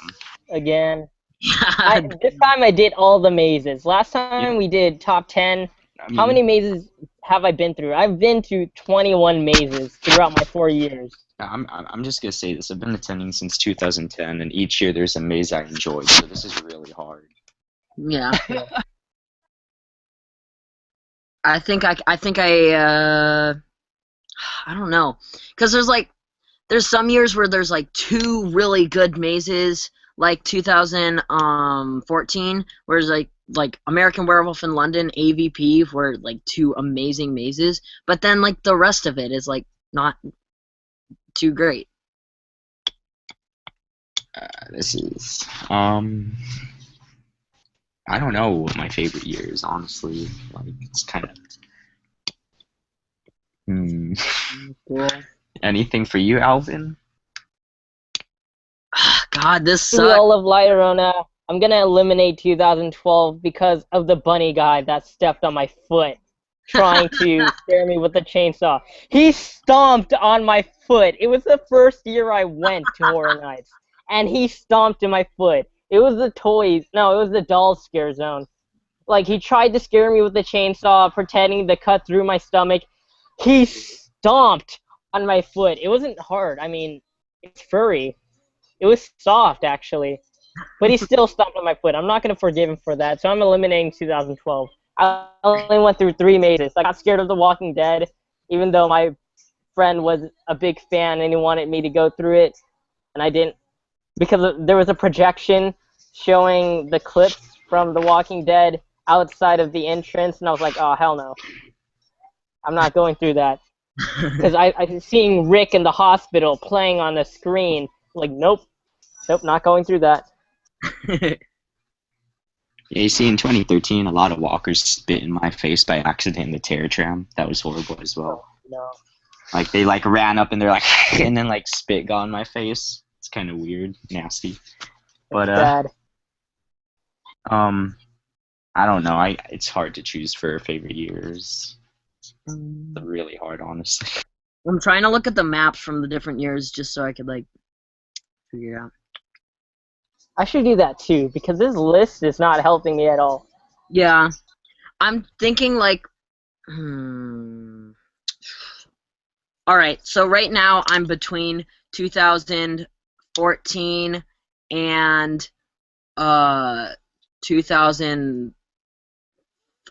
again. Yeah. This time I did all the mazes. Last time we did top 10. I How mean, many mazes have I been through? I've been through 21 mazes throughout my 4 years. I'm just gonna say this. I've been attending since 2010, and each year there's a maze I enjoyed. So this is really hard. Yeah. I think I I don't know, because there's some years where there's like two really good mazes, like 2014, where it's like American Werewolf in London, AVP were like two amazing mazes, but then like the rest of it is like not too great. This is I don't know what my favorite year is, honestly. Like it's kind of Cool. anything for you, Alvin? God, this We sucks. all love La Llorona. I'm gonna eliminate 2012 because of the bunny guy that stepped on my foot, trying to scare me with the chainsaw. He stomped on my foot. It was the first year I went to Horror Nights, and he stomped in my foot. It was the toys. No, it was the doll scare zone. Like, he tried to scare me with the chainsaw, pretending to cut through my stomach. He stomped on my foot. It wasn't hard. I mean, it's furry. It was soft, actually. but he still stomped on my foot. I'm not gonna forgive him for that, so I'm eliminating 2012. I only went through 3 mazes. I got scared of The Walking Dead, even though my friend was a big fan and he wanted me to go through it, and I didn't because there was a projection showing the clips from The Walking Dead outside of the entrance, and I was like, oh hell no, I'm not going through that. Because I seeing Rick in the hospital playing on the screen, like nope, not going through that. Yeah, you see, in 2013, a lot of walkers spit in my face by accident in the terror tram. That was horrible as well. No. Like, they, like, ran up and they're like, and then, like, spit got on my face. It's kind of weird, nasty. But, Bad. I don't know. It's hard to choose for favorite years. It's really hard, honestly. I'm trying to look at the maps from the different years just so I could, like, figure it out. I should do that too, because this list is not helping me at all. Yeah. I'm thinking, like, Alright, so right now I'm between 2014 and 2000.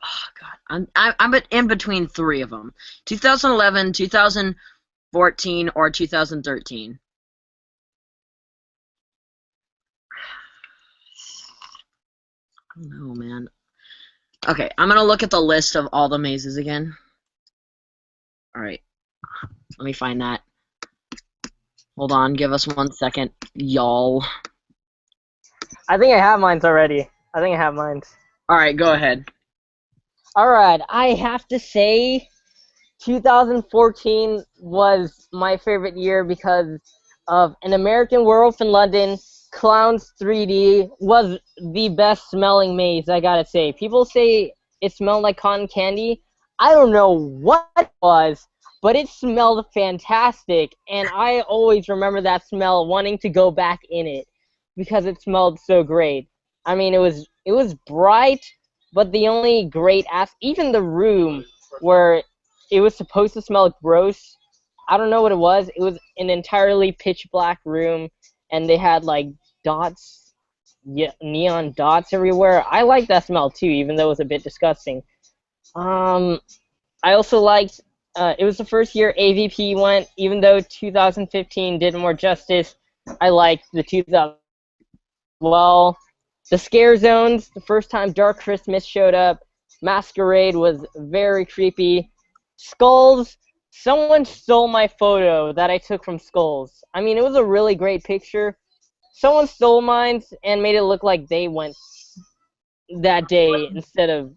Oh God, I'm in between 3 of them: 2011, 2014, or 2013. I don't know, man. Okay, I'm gonna look at the list of all the mazes again. Alright, let me find that. Hold on, give us 1 second, y'all. I think I have mine already. Alright, go ahead. Alright, I have to say 2014 was my favorite year because of An American Werewolf in London. Clowns 3D was the best smelling maze, I gotta say. People say it smelled like cotton candy. I don't know what it was, but it smelled fantastic, and I always remember that smell, wanting to go back in it because it smelled so great. I mean, it was bright, but the only great even the room where it was supposed to smell gross, I don't know what it was. It was an entirely pitch black room, and they had like dots, neon dots everywhere. I liked that smell too, even though it was a bit disgusting. I also liked. It was the first year AVP went, even though 2015 did more justice. I liked the 2000. Well, the scare zones. The first time Dark Christmas showed up, Masquerade was very creepy. Skulls. Someone stole my photo that I took from Skulls. I mean, it was a really great picture. Someone stole mine and made it look like they went that day instead of.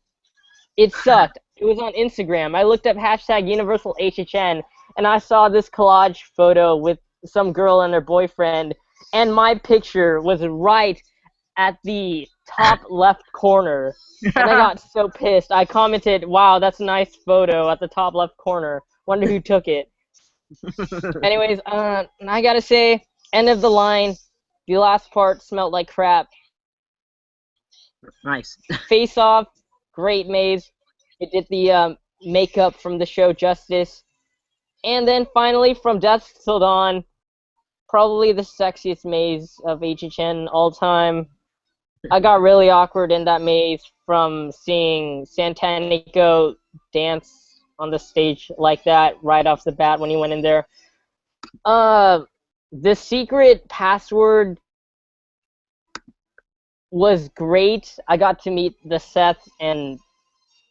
It sucked. It was on Instagram. I looked up hashtag Universal HHN, and I saw this collage photo with some girl and her boyfriend, and my picture was right at the top left corner. And I got so pissed. I commented, wow, that's a nice photo at the top left corner. Wonder who took it. Anyways, I gotta say, end of the line. The last part smelled like crap. Nice. Face Off, great maze. It did the makeup from the show justice. And then finally, From Dusk Till Dawn, probably the sexiest maze of HHN all time. I got really awkward in that maze from seeing Santanico dance on the stage like that right off the bat when he went in there. The secret password was great. I got to meet the Seth and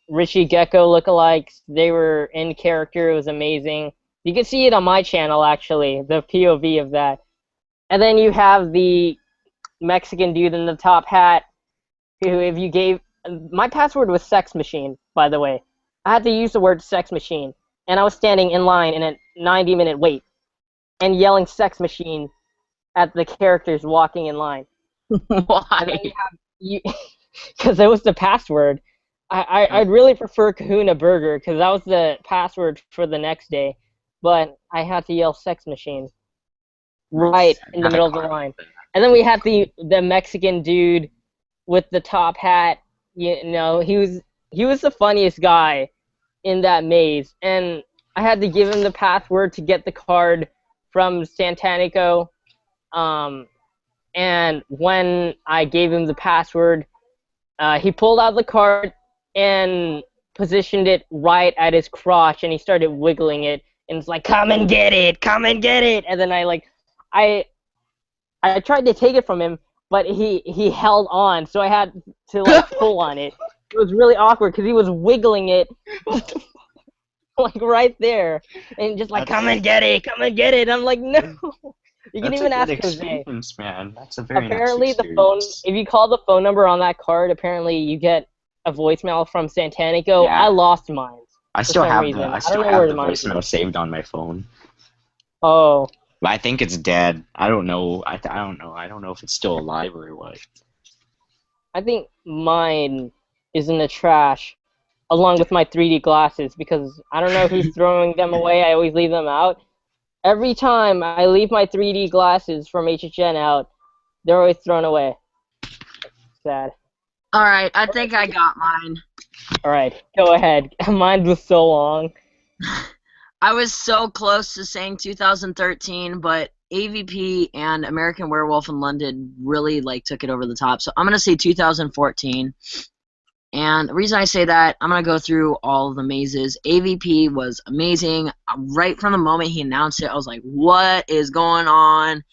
Richie Gecko lookalikes. They were in character. It was amazing. You can see it on my channel, actually, the POV of that. And then you have the Mexican dude in the top hat, who, if you gave... My password was sex machine, by the way. I had to use the word sex machine, and I was standing in line in a 90-minute wait and yelling sex machine at the characters walking in line. Why? Because that was the password. I'd really prefer Kahuna Burger, because that was the password for the next day, but I had to yell sex machine right in the middle of the line. And then we had the Mexican dude with the top hat. You know, he was the funniest guy in that maze, and I had to give him the password to get the card from Santanico. and when I gave him the password, he pulled out the card and positioned it right at his crotch, and he started wiggling it, and it's like, come and get it, come and get it, and then I tried to take it from him, but he held on, so I had to like pull on it. It was really awkward because he was wiggling it like right there, and just like, come and get it, come and get it. I'm like, no. You can That's even a ask good Jose. experience, man. That's a very Apparently, nice the phone. experience. If you call the phone number on that card, apparently you get a voicemail from Santanico. Yeah. I lost mine I for still some have reason. the I I still don't know have where the mine is. voicemail saved on my phone. Oh, But I think it's dead. I don't know. I don't know. I don't know if it's still alive or what. I think mine is in the trash, along with my 3D glasses, because I don't know who's throwing them away. I always leave them out. Every time I leave my 3D glasses from HHN out, they're always thrown away. Sad. All right, I think I got mine. All right, go ahead. Mine was so long. I was so close to saying 2013, but AVP and American Werewolf in London really like took it over the top. So I'm gonna say 2014. And the reason I say that, I'm gonna go through all of the mazes. AVP was amazing. Right from the moment he announced it, I was like, "What is going on?"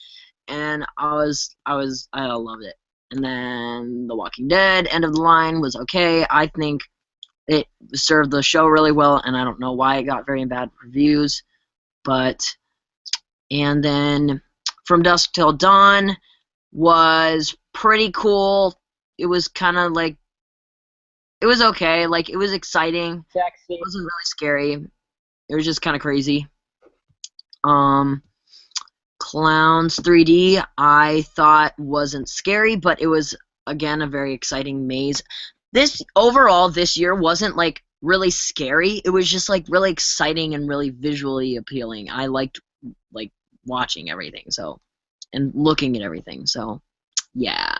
And I loved it. And then The Walking Dead, End of the Line was okay. I think it served the show really well, and I don't know why it got very bad reviews. And then From Dusk Till Dawn was pretty cool. It was kind of like, it was okay. Like, it was exciting. Sexy. It wasn't really scary. It was just kind of crazy. Clowns 3D, I thought wasn't scary, but it was, again, a very exciting maze. This year wasn't like really scary. It was just like really exciting and really visually appealing. I liked like watching everything, so, and looking at everything. So, yeah.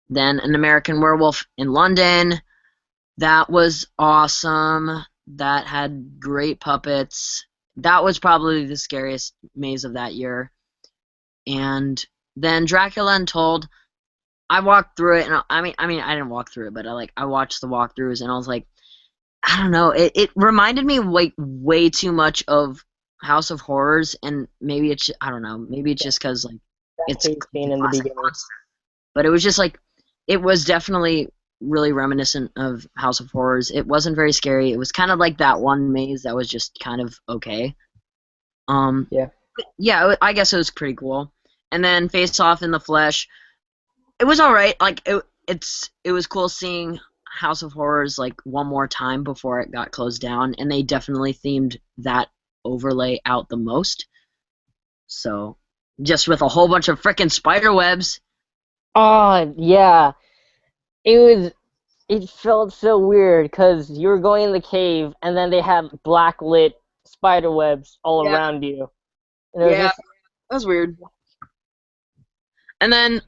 Then An American Werewolf in London. That was awesome. That had great puppets. That was probably the scariest maze of that year. And then Dracula Untold. I walked through it, and I mean, I didn't walk through it, but I watched the walkthroughs, and I was like, I don't know, it reminded me like way too much of House of Horrors, and maybe it's, I don't know, maybe it's just because like it's Cave scene in the classic beginning. monster. But it was just like, it was definitely really reminiscent of House of Horrors. It wasn't very scary. It was kind of like that one maze that was just kind of okay. Yeah. Yeah, I guess it was pretty cool. And then Face Off in the Flesh. It was alright. Like, it was cool seeing House of Horrors like one more time before it got closed down, and they definitely themed that overlay out the most. So, just with a whole bunch of frickin' spider webs. Oh, yeah. It felt so weird because you were going in the cave, and then they had black lit spider webs all Yeah. around you. And it was just, that was weird. And then,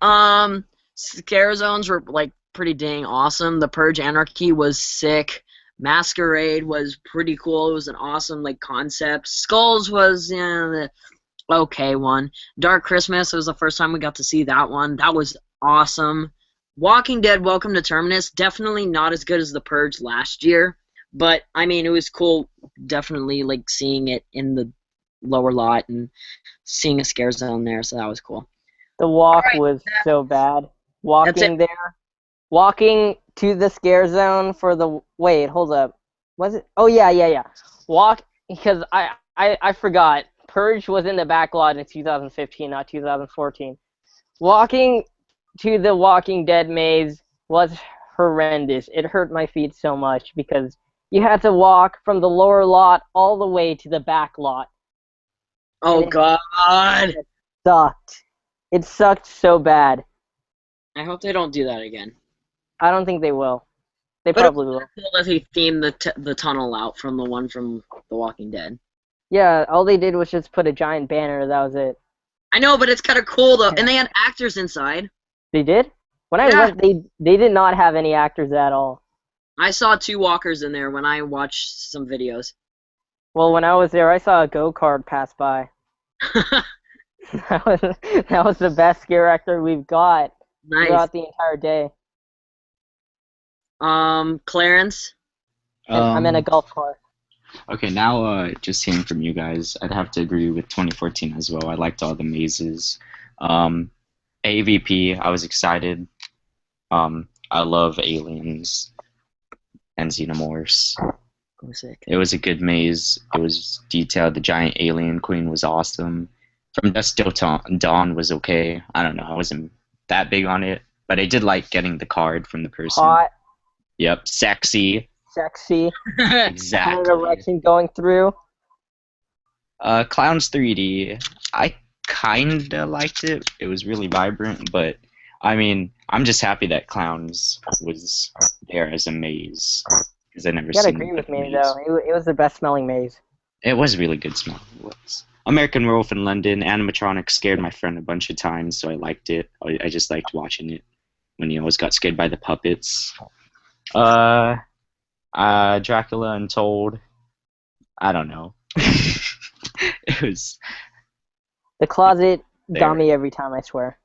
scare zones were like pretty dang awesome. The Purge Anarchy was sick. Masquerade was pretty cool. It was an awesome like concept. Skulls was the okay one. Dark Christmas was the first time we got to see that one. That was awesome. Walking Dead Welcome to Terminus, definitely not as good as The Purge last year, but I mean, it was cool definitely like seeing it in the lower lot and seeing a scare zone there, so that was cool. the walk Alright, was so bad. That's Walking it. there, walking to the scare zone for the, wait, hold up. Was it? Oh, yeah. Because I forgot. Purge was in the backlot in 2015, not 2014. Walking to the Walking Dead maze was horrendous. It hurt my feet so much because you had to walk from the lower lot all the way to the back lot. Oh And god. it sucked. It sucked so bad. I hope they don't do that again. I don't think they will. They But probably will. cool if they themed the tunnel out from the one from The Walking Dead. Yeah, all they did was just put a giant banner. That was it. I know, but it's kind of cool though, and they had actors inside. They did? When I Yeah. went, they did not have any actors at all. I saw 2 walkers in there when I watched some videos. Well, when I was there, I saw a go-kart pass by. That was the best scare actor we've got Nice. throughout the entire day. Clarence. And I'm in a golf cart. Okay, now just hearing from you guys, I'd have to agree with 2014 as well. I liked all the mazes. AVP, I was excited. I love aliens and xenomorphs. Sick. It was a good maze. It was detailed. The giant alien queen was awesome. From Dusk Till Dawn was okay. I don't know. I wasn't that big on it, but I did like getting the card from the person. Hot, Yep, sexy. sexy, Exactly. erection going through. Clowns 3D. I kinda liked it. It was really vibrant, but I mean, I'm just happy that Clowns was there as a maze because I never You gotta seen agree with a me maze. though. It was the best smelling maze. It was really good smell. It was. American Werewolf in London. Animatronics scared my friend a bunch of times, so I liked it. I just liked watching it when he always got scared by the puppets. Dracula Untold. I don't know. It was The closet there. got me every time, I swear.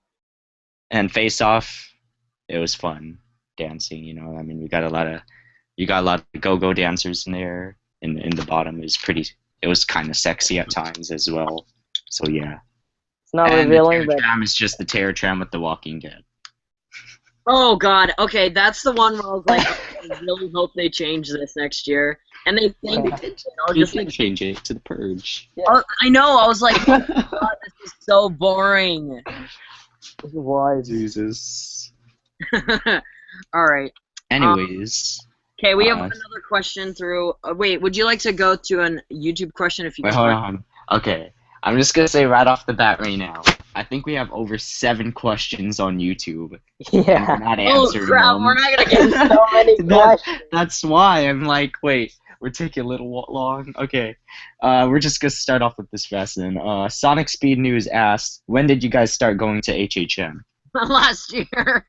And Face Off. It was fun dancing. You know, I mean, you got a lot of go-go dancers in there. In the bottom is pretty. It was kind of sexy at times as well. So yeah. It's not And revealing, the but Terror Tram is just the Terror Tram with The Walking Dead. Oh God. Okay, that's the one where I was like, I really hope they change this next year. And they think, You can change it to The Purge. I know. I was like, oh God, this is so boring. it was. Jesus. All right. Anyways. Okay, we have Uh, another question through. Wait, would you like to go to a YouTube question if you Wait, hold on. Okay. I'm just gonna say right off the bat right now. I think we have over 7 questions on YouTube. And we're Yeah. not Oh answering crap! them. We're not gonna get. So many questions. That's why I'm like, wait, we're taking a little long. Okay, we're just gonna start off with this fast then. Sonic Speed News asked, when did you guys start going to HHN? Last year.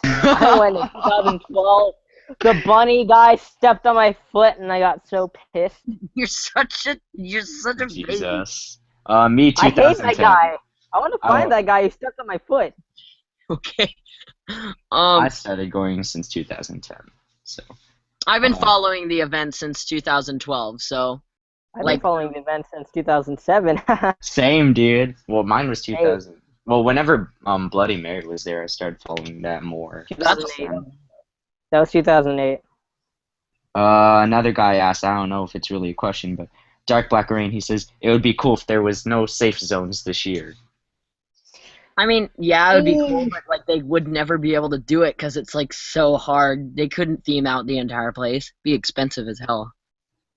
I went in 2012. The bunny guy stepped on my foot, and I got so pissed. You're such a baby. Jesus. Me, I hate 2010. that guy. I want to find Oh. that guy who stepped on my foot. Okay. I started going since 2010. So. I've been following the event since 2012. So. I've Like- been following the event since 2007. Same, dude. Well, mine was 2000. Well, whenever Bloody Mary was there, I started following that more. 2008. That was 2008. Another guy asked, I don't know if it's really a question, but Dark Black Rain, he says, it would be cool if there was no safe zones this year. I mean, yeah, it would be cool, but like they would never be able to do it because it's like so hard. They couldn't theme out the entire place. Be expensive as hell.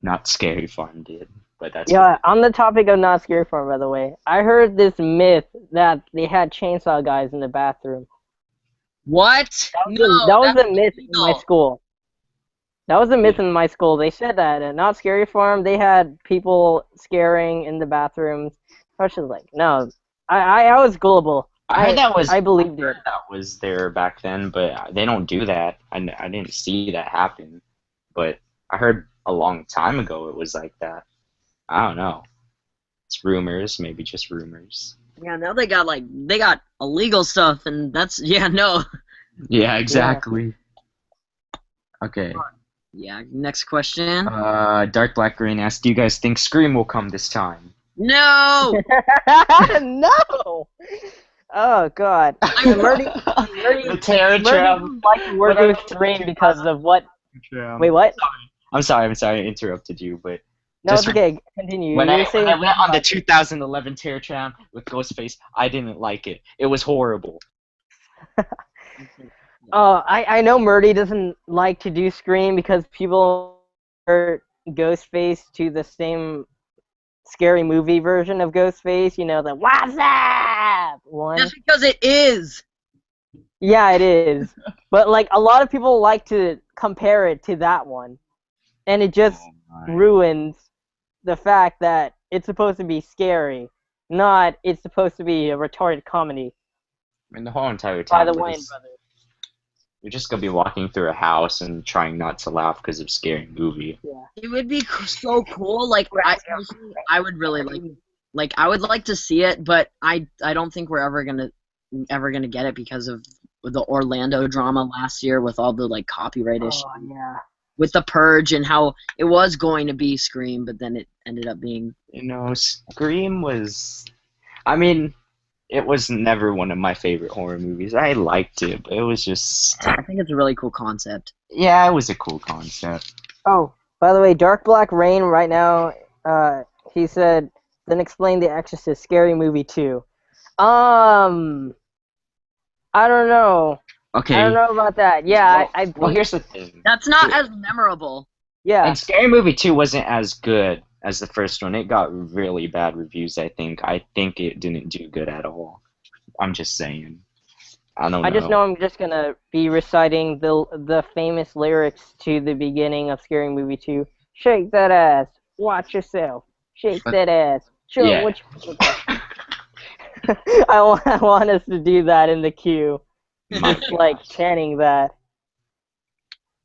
Not Scary Farm did, but that's Yeah, on the topic of Not Scary Farm, by the way, I heard this myth that they had chainsaw guys in the bathroom. What? That was a myth in my illegal. school. That was a myth in my school. They said that at Not Scary Farm, they had people scaring in the bathrooms. I was just like, no. I was gullible. I heard that was I believed it. that was there back then, but they don't do that. I didn't see that happen, but I heard a long time ago it was like that. I don't know. It's rumors, maybe just rumors. Yeah, now they got illegal stuff, and that's no. Yeah, exactly. Okay. Yeah. Next question. Dark Black Green asks, do you guys think Scream will come this time? No. No! Oh, God. The Terror Tram. Like working with Scream because of what? Wait, what? I'm sorry, I interrupted you, but No, just it's okay. Continue. when You I were saying went on the 2011 Terror Tram with Ghostface, I didn't like it. It was horrible. I know Murdy doesn't like to do Scream because people are Ghostface to the same scary movie version of Ghostface, you know, the What's Up one. That's because it is. Yeah, it is. But like a lot of people like to compare it to that one. And it just ruins the fact that it's supposed to be scary, not it's supposed to be a retarded comedy. I mean, the whole entire By time. the Wayne brothers. You're just gonna be walking through a house and trying not to laugh because of scary movie. Yeah. It would be so cool. Like I would really like like I would like to see it, but I don't think we're ever gonna get it because of the Orlando drama last year with all the like copyright issues Oh yeah. with the Purge and how it was going to be Scream, but then it ended up being. Scream was. I mean, it was never one of my favorite horror movies. I liked it, but it was just. I think it's a really cool concept. Yeah, it was a cool concept. Oh, by the way, Dark Black Rain right now. He said, then explain The Exorcist, Scary Movie 2. I don't know. Okay. I don't know about that. Yeah, I Well, think, here's the thing. That's not as memorable. yeah. And Scary Movie 2 wasn't as good as the first one. It got really bad reviews, I think. I think it didn't do good at all. I'm just saying. I don't know. I just know I'm just gonna be reciting the famous lyrics to the beginning of Scary Movie 2. Shake that ass. Watch yourself. Shake that ass. Show Yeah. what you I want us to do that in the queue. My Just like chanting that.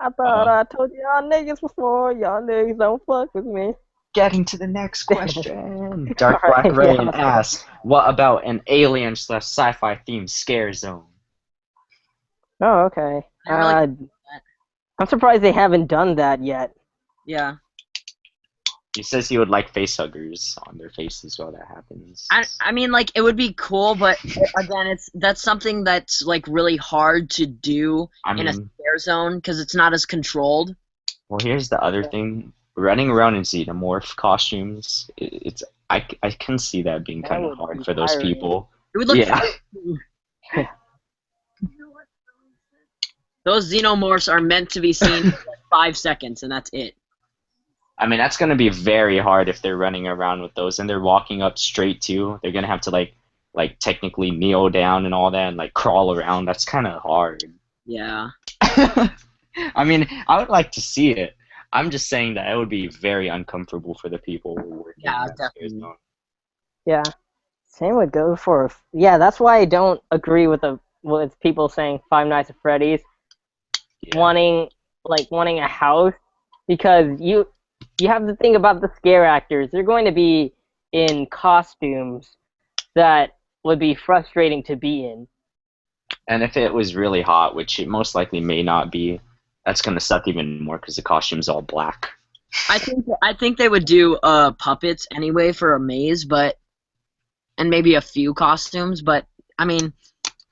I thought I told y'all niggas before. Y'all niggas don't fuck with me. Getting to the next question. Dark All right, Black Rain yeah. asks, what about an alien/sci-fi themed scare zone? Oh, okay. I really like that. I'm surprised they haven't done that yet. Yeah. He says he would like facehuggers on their faces while that happens. I mean, like, it would be cool, but again, that's something that's like really hard to do in a scare zone because it's not as controlled. Well, here's the other thing: running around in xenomorph costumes. I can see that being kind of hard for those people. It would look. Yeah. Those xenomorphs are meant to be seen for like 5 seconds, and that's it. I mean, that's going to be very hard if they're running around with those and they're walking up straight too. They're going to have to like technically kneel down and all that and like crawl around. That's kind of hard. Yeah. I mean, I would like to see it. I'm just saying that it would be very uncomfortable for the people who work in that scare zone. Yeah. Same would go for. Yeah, that's why I don't agree with people saying Five Nights at Freddy's wanting a house, because you have to think about the scare actors. They're going to be in costumes that would be frustrating to be in. And if it was really hot, which it most likely may not be, that's going to suck even more because the costume's all black. I think they would do puppets anyway for a maze, and maybe a few costumes, but I mean,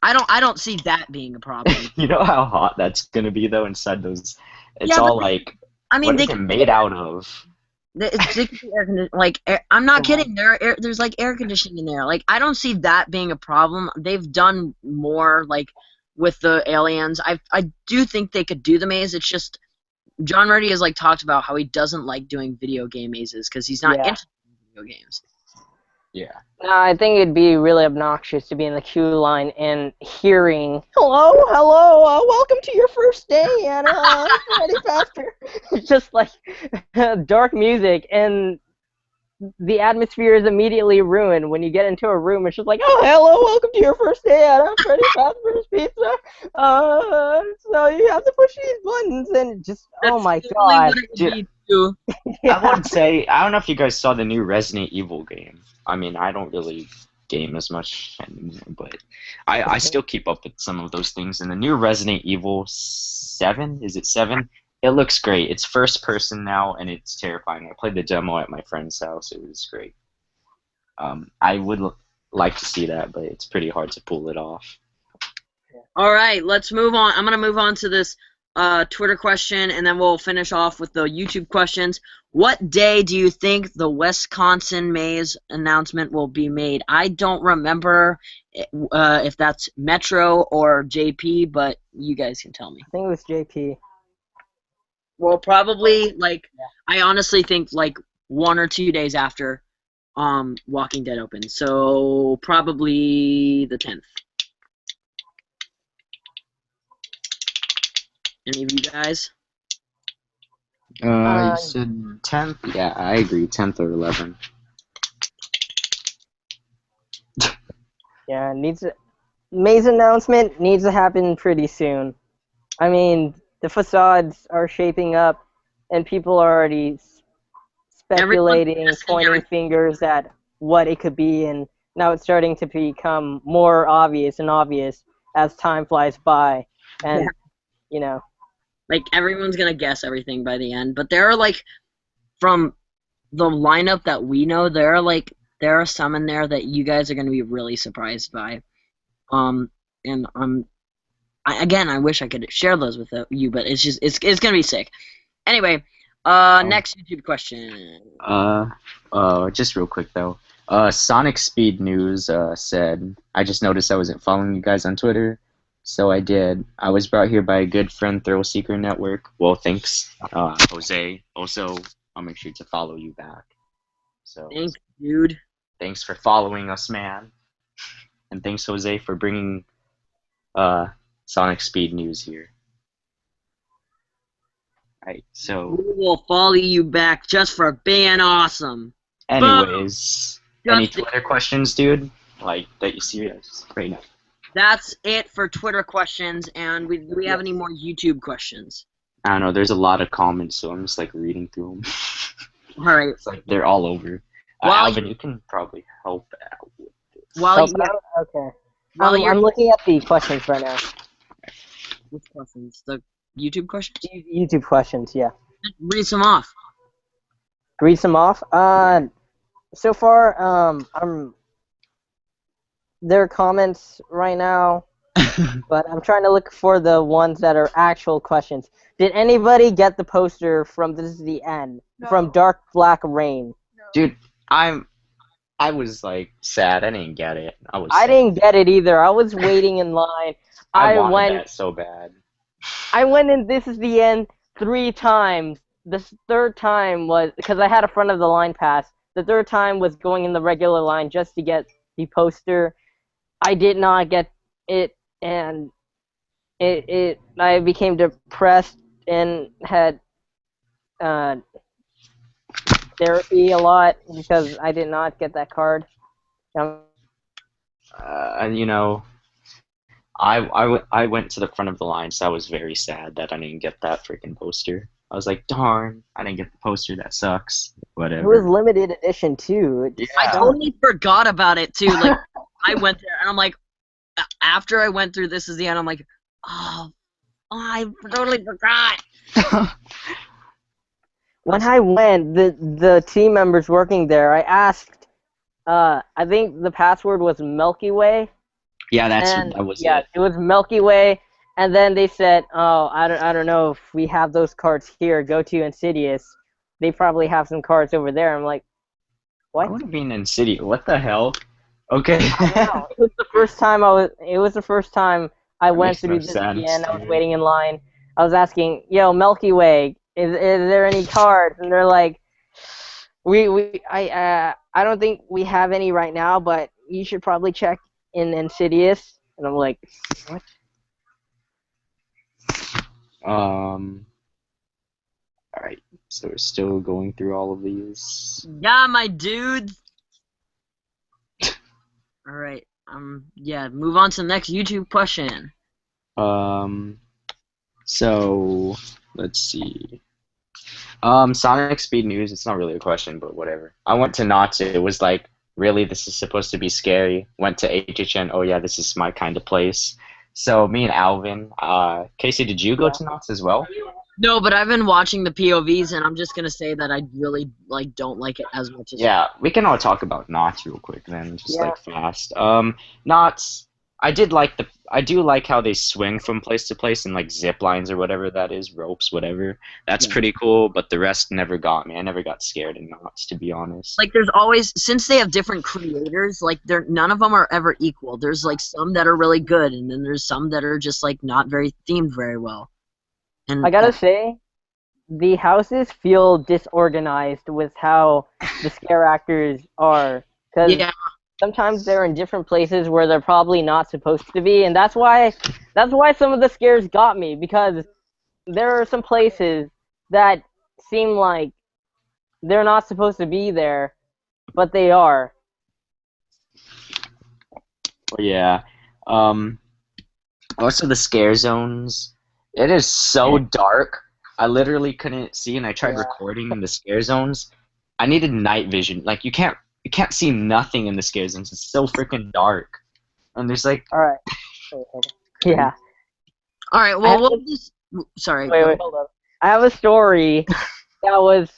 I don't see that being a problem. You know how hot that's going to be though inside those. It's Yeah, all like. I mean, what is it made out of? They could be I'm not kidding. There's like air conditioning in there. Like, I don't see that being a problem. They've done more like with the aliens. I do think they could do the maze. It's just John Murdy has like talked about how he doesn't like doing video game mazes because he's not interested in video games. Yeah. I think it'd be really obnoxious to be in the queue line and hearing, hello, welcome to your first day at Freddy Fazbear. It's just like dark music, and the atmosphere is immediately ruined when you get into a room. It's just like, oh, hello, welcome to your first day at Freddy Fazbear's Pizza. So you have to push these buttons, and just, oh my god. Dude, I would say, I don't know if you guys saw the new Resident Evil game. I mean, I don't really game as much anymore, but I still keep up with some of those things. And the new Resident Evil 7, is it 7? It looks great. It's first person now, and it's terrifying. I played the demo at my friend's house. It was great. I would like to see that, but it's pretty hard to pull it off. All right, let's move on. I'm going to move on to this Twitter question, and then we'll finish off with the YouTube questions. What day do you think the Wisconsin maze announcement will be made? I don't remember if that's Metro or JP, but you guys can tell me. I think it was JP. Well, probably, I honestly think, 1 or 2 days after Walking Dead opens. So, probably the 10th. Any of you guys? You said 10th? Yeah, I agree. 10th or 11th. Yeah, maze announcement needs to happen pretty soon. I mean, the facades are shaping up, and people are already speculating, pointing fingers at what it could be, and now it's starting to become more obvious and obvious as time flies by, and Yeah. you know. Like everyone's gonna guess everything by the end, but there are like from the lineup that we know, there are some in there that you guys are gonna be really surprised by. And I wish I could share those with you, but it's gonna be sick. Anyway, next YouTube question. Just real quick though. Sonic Speed News said, I just noticed I wasn't following you guys on Twitter, so I did. I was brought here by a good friend, Thrill Seeker Network. Well, thanks, Jose. Also, I'll make sure to follow you back. So, Thanks, dude. thanks for following us, man. And thanks, Jose, for bringing Sonic Speed News here. Right, so... We will follow you back just for being awesome. Anyways, any Just- Twitter questions, dude? Like, that you see right now? That's it for Twitter questions, and do we have any more YouTube questions? I don't know, there's a lot of comments, so I'm just, like, reading through them. All right. It's like, they're all over. Well, Alvin, you can probably help out with this. Okay. I'm looking at the questions right now. Which questions? The YouTube questions? YouTube questions, yeah. Read some off. Read some off. So far, there are comments right now, but I'm trying to look for the ones that are actual questions. Did anybody get the poster from This Is the End? No. From Dark Black Rain? Dude, I was, like, sad. I didn't get it. I sad. didn't get it either. I was waiting in line. I wanted that so bad. I went in This Is the End 3 times. The third time was because I had a front of the line pass. The third time was going in the regular line just to get the poster. I did not get it, and I became depressed and had therapy a lot because I did not get that card. And, you know, I went to the front of the line, so I was very sad that I didn't get that freaking poster. I was like, darn, I didn't get the poster. That sucks. Whatever. It was limited edition too. I totally forgot about it too. Like I went there and I'm like, after I went through This Is the End, I'm like, oh I totally forgot. When I went, the team members working there, I asked. I think the password was Milky Way. Yeah, that was it was Milky Way, and then they said, "Oh, I don't know if we have those cards here. Go to Insidious. They probably have some cards over there." I'm like, "What?" I would have been Insidious. What the hell? Okay. I don't know. It was the first time I went through this again. I was waiting in line. I was asking, "Yo, Milky Way, is there any cards?" And they're like, I don't think we have any right now, but you should probably check in Insidious." And I'm like, what? Alright, so we're still going through all of these. Yeah, my dudes. Alright, yeah, move on to the next YouTube question. So, let's see. Sonic Speed News, it's not really a question, but whatever. I went to Knott's, it was like, really, this is supposed to be scary. Went to HHN, oh yeah, this is my kind of place. So, me and Alvin, Casey, did you go to Knott's as well? No, but I've been watching the POVs, and I'm just gonna say that I really don't like it as much as. Yeah, we can all talk about Knott's real quick then, just like fast. Knott's, I do like how they swing from place to place and like zip lines or whatever that is, ropes, whatever. That's pretty cool, but the rest never got me. I never got scared in Knott's, to be honest. Like, there's always, since they have different creators, like none of them are ever equal. There's like some that are really good, and then there's some that are just like not very themed very well. And I gotta say, the houses feel disorganized with how the scare actors are. Cause sometimes they're in different places where they're probably not supposed to be, and that's why some of the scares got me, because there are some places that seem like they're not supposed to be there, but they are. Yeah. Also the scare zones. It is so dark. I literally couldn't see, and I tried recording in the scare zones. I needed night vision. Like, you can't you can't see nothing in the scare zones. It's so freaking dark. And there's like All right. Wait, hold on. Yeah. All right. I Well, have we'll just. Sorry. Wait, go- wait, hold on. I have a story that was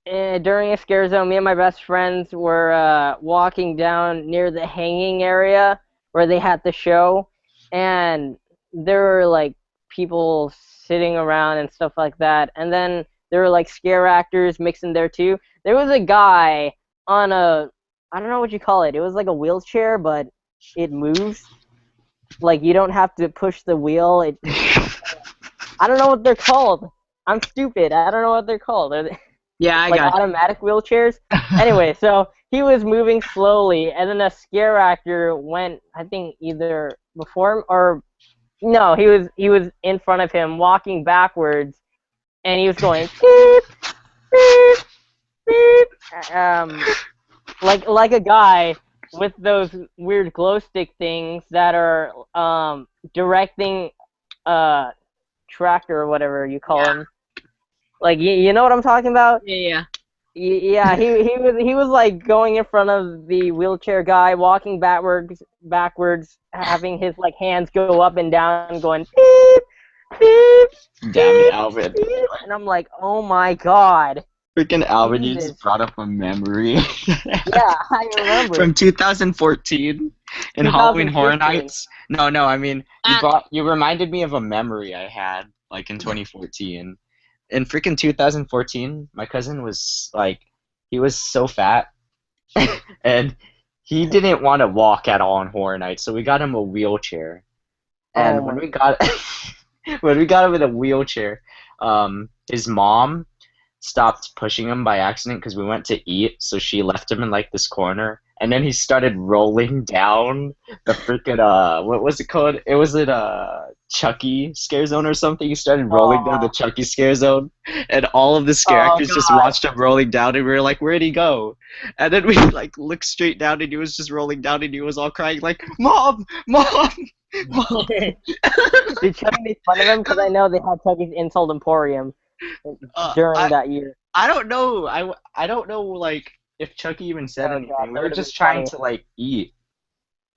during a scare zone. Me and my best friends were walking down near the hanging area where they had the show, and there were like people sitting around and stuff like that. And then there were like scare actors mixed in there too. There was a guy on a, I don't know what you call it. It was like a wheelchair, but it moves. Like you don't have to push the wheel. It I don't know what they're called. I'm stupid. I don't know what they're called. Are they Yeah, I like got. automatic wheelchairs? Anyway, so he was moving slowly, and then a scare actor went, I think, either before him or no, he was in front of him, walking backwards, and he was going beep, beep, beep, like a guy with those weird glow stick things that are directing tractor or whatever you call Yeah. them. Like you know what I'm talking about? Yeah. Yeah, he was like going in front of the wheelchair guy, walking backwards, having his like hands go up and down, going beep, beep, damn it, beep, Alvin. beep, and I'm like, oh my god, Freaking Alvin, you Jesus. just brought up a memory. Yeah, I remember. From 2014 in Halloween Horror 2015. Nights. No, I mean And- you reminded me of a memory I had like in 2014. In freaking 2014, my cousin was like, he was so fat, and he didn't want to walk at all on Horror Nights, so we got him a wheelchair. And Oh when my we got when we got him in a wheelchair, his mom stopped pushing him by accident because we went to eat, so she left him in like this corner, and then he started rolling down the freaking what was it called? It was it Chucky scare zone or something. He started rolling down the Chucky scare zone, and all of the scare Oh, actors just God. watched him rolling down, and we were like, "Where'd he go?" And then we like looked straight down, and he was just rolling down, and he was all crying like, "Mom, mom, mom." Did Chucky make fun of him? Because I know they had Chucky's Insult Emporium during that year. I don't know. I don't know like if Chucky even said Oh, anything. God, We that were would've just been trying funny. to like eat,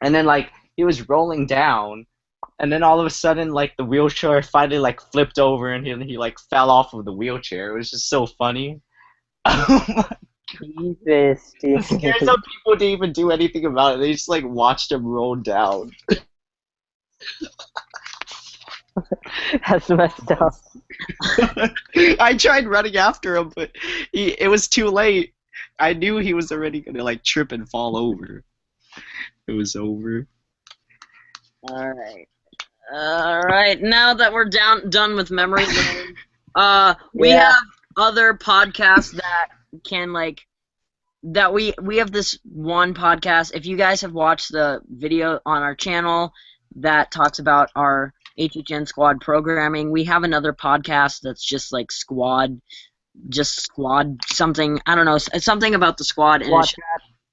and then like he was rolling down, and then all of a sudden like the wheelchair finally like flipped over, and he like fell off of the wheelchair. It was just so funny. Jesus, The dude. scare zone people didn't even do anything about it. They just like watched him roll down. That's messed up. I tried running after him, but it was too late. I knew he was already gonna like trip and fall over. It was over. All right. All right. Now that we're done with memory lane, we Yeah. have other podcasts that can like that we have this one podcast. If you guys have watched the video on our channel that talks about our HHN squad programming, we have another podcast that's just like squad something. I don't know. It's something about the squad and Watch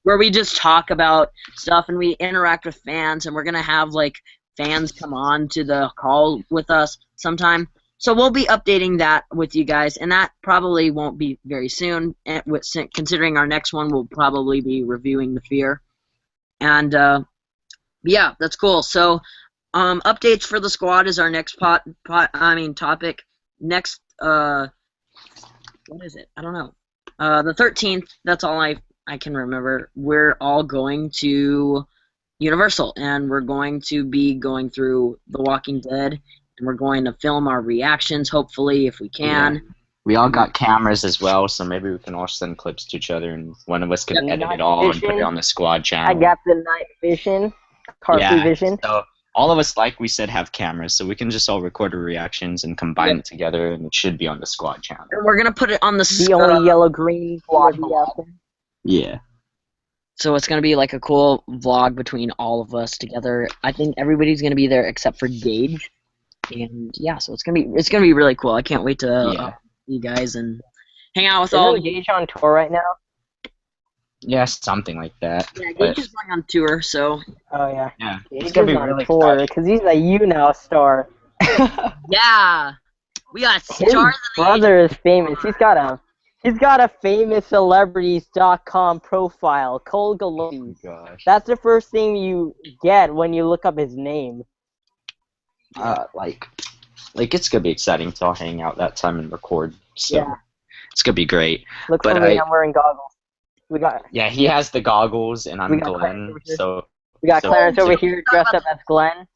where we just talk about stuff and we interact with fans, and we're gonna have like fans come on to the call with us sometime. So we'll be updating that with you guys, and that probably won't be very soon. And considering our next one, we'll probably be reviewing The Fear, and yeah, that's cool. So updates for the squad is our next topic. Next, what is it? I don't know. The 13th. That's all I can remember. We're all going to Universal, and we're going to be going through The Walking Dead, and we're going to film our reactions, hopefully, if we can. Yeah. We all got cameras as well, so maybe we can all send clips to each other, and one of us can Yeah, edit night it all and put it vision. on the squad I channel. got the night vision, cartoon vision. So all of us, like we said, have cameras, so we can just all record our reactions and combine it together, and it should be on the squad channel. And we're gonna put it on The only yellow green squad Yeah. So it's gonna be like a cool vlog between all of us together. I think everybody's gonna be there except for Gage, and yeah, so it's gonna be really cool. I can't wait to see you guys and hang out with all. Isn't Gage on tour right now? Yeah, something like that. Yeah, But- Gage is going on tour, so Oh yeah. yeah, Gage it's gonna is be on really tour exciting. because he's a You Now star. yeah, we got His stars. brother is famous. He's got a famouscelebrities.com profile, Cole Galopes. Gosh. That's the first thing you get when you look up his name. Like it's gonna be exciting to all hang out that time and record. So Yeah. it's gonna be great. Look But for me, I'm wearing goggles. Yeah, he has the goggles, and I'm got Glenn. So We got So- Clarence over here dressed up as Glenn.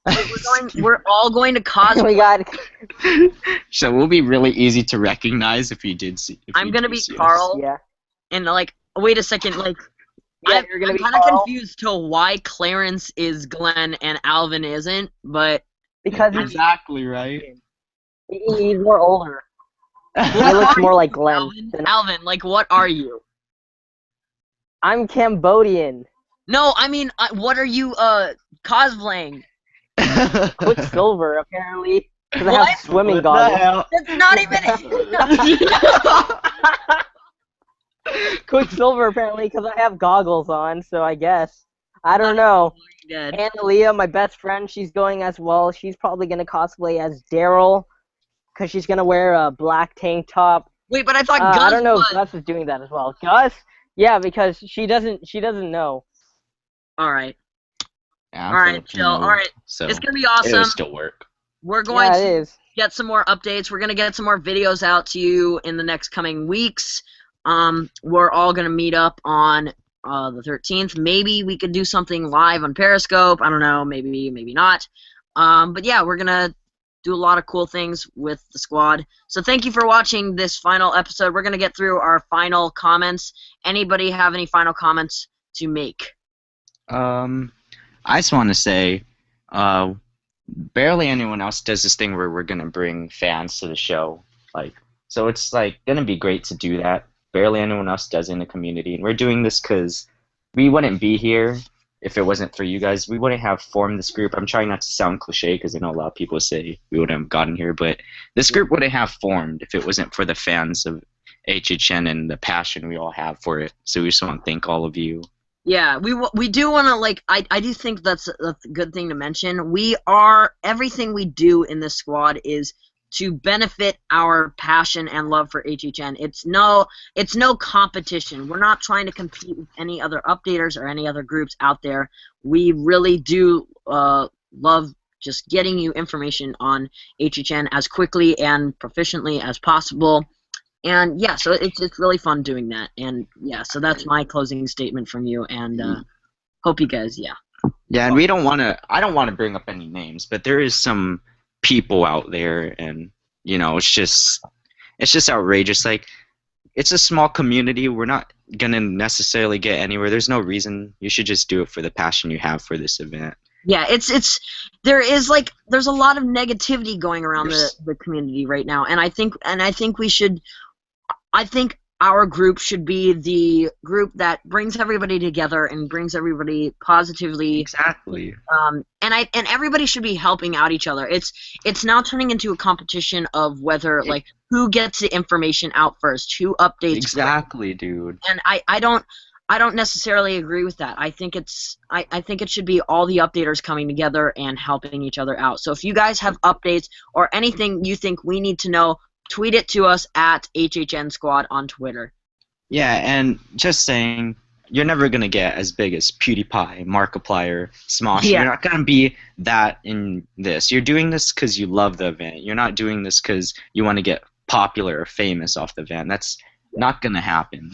We're all going to cosplay. We got so it will be really easy to recognize if you did see. If I'm you gonna do be see us. Carl. yeah. And like, wait a second, like, Yeah, you're gonna I'm be kind of Carl. confused to why Clarence is Glenn and Alvin isn't, but Because Exactly right. he's more older. He looks more like Glenn. Alvin, like, what are you? I'm Cambodian. No, I mean, what are you cosplaying? Quicksilver, apparently. Because I What? have swimming What the goggles. hell? That's not even. Quicksilver, apparently, because I have goggles on, so I guess. I don't know. Dead. Analia, my best friend, she's going as well. She's probably going to cosplay as Daryl, because she's going to wear a black tank top. Wait, but I thought Gus I don't know was. if Gus is doing that as well. Gus? Yeah, because she doesn't know. All right, Yeah, I'm all right, Filipino, chill. All right, So it's gonna be it'll awesome. still work. We're going Yeah, it to is. get some more updates. We're gonna get some more videos out to you in the next coming weeks. We're all gonna meet up on the 13th. Maybe we could do something live on Periscope. I don't know. Maybe not. But yeah, we're gonna do a lot of cool things with the squad. So thank you for watching this final episode. We're gonna get through our final comments. Anybody have any final comments to make? I just want to say, barely anyone else does this thing where we're gonna bring fans to the show. So it's gonna be great to do that. Barely anyone else does in the community, and we're doing this because we wouldn't be here if it wasn't for you guys. We wouldn't have formed this group. I'm trying not to sound cliche because I know a lot of people say we wouldn't have gotten here, but this group wouldn't have formed if it wasn't for the fans of HHN and the passion we all have for it. So we just want to thank all of you. Yeah, we do want to, I do think that's a good thing to mention. Everything we do in this squad is to benefit our passion and love for HHN. It's no competition. We're not trying to compete with any other updaters or any other groups out there. We really do love just getting you information on HHN as quickly and proficiently as possible. And yeah, so it's really fun doing that. And yeah, so that's my closing statement from you. And hope you guys, yeah. Yeah, and I don't want to bring up any names, but there is some people out there, and it's just outrageous. It's a small community. We're not gonna necessarily get anywhere. There's no reason. You should just do it for the passion you have for this event. Yeah, there's a lot of negativity going around the community right now, and I think our group should be the group that brings everybody together and brings everybody positively. Exactly. And everybody should be helping out each other. It's now turning into a competition of whether who gets the information out first, who updates. Exactly, dude. And I don't necessarily agree with that. I think it should be all the updaters coming together and helping each other out. So if you guys have updates or anything you think we need to know, tweet it to us at HHN Squad on Twitter. Yeah, and just saying, you're never going to get as big as PewDiePie, Markiplier, Smosh. Yeah. You're not going to be that in this. You're doing this because you love the event. You're not doing this because you want to get popular or famous off the event. That's not going to happen.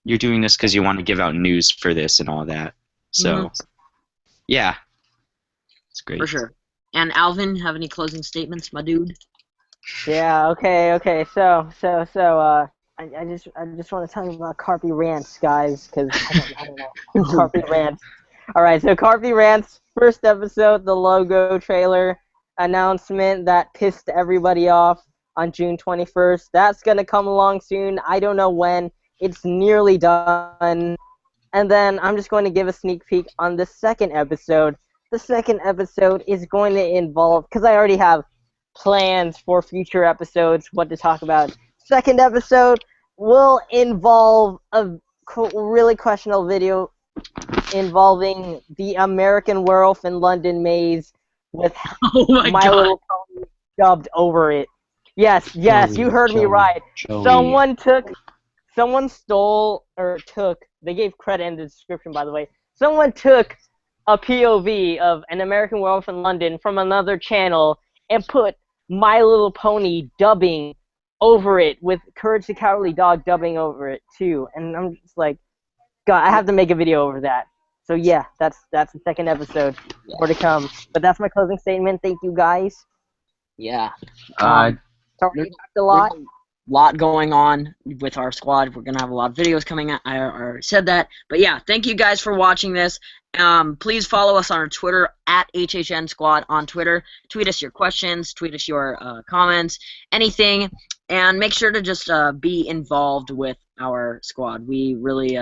You're doing this because you want to give out news for this and all that. So, yeah. It's great. For sure. And Alvin, have any closing statements, my dude? Yeah, okay. So, I just want to tell you about Carpy Rants, guys, because I don't know. Carpy Rants. All right, so Carpy Rants, first episode, the logo trailer announcement that pissed everybody off on June 21st. That's gonna come along soon. I don't know when. It's nearly done. And then I'm just going to give a sneak peek on the second episode. The second episode is going to involve, because I already have plans for future episodes, what to talk about. Second episode will involve a really questionable video involving the American Werewolf in London maze with My Little Pony dubbed over it. Yes, you heard me right. Someone took someone stole or took. They gave credit in the description, by the way. Someone took a POV of An American Werewolf in London from another channel and put My Little Pony dubbing over it with Courage the Cowardly Dog dubbing over it too. And I'm just like, God, I have to make a video over that. So yeah, that's the second episode. More to come. But that's my closing statement. Thank you guys. Yeah. Sorry, I talked a lot. There's a lot going on with our squad. We're gonna have a lot of videos coming out. I already said that. But yeah, thank you guys for watching this. Please follow us on our Twitter at HHN Squad on Twitter. Tweet us your questions. Tweet us your comments. Anything. And make sure to just be involved with our squad. We really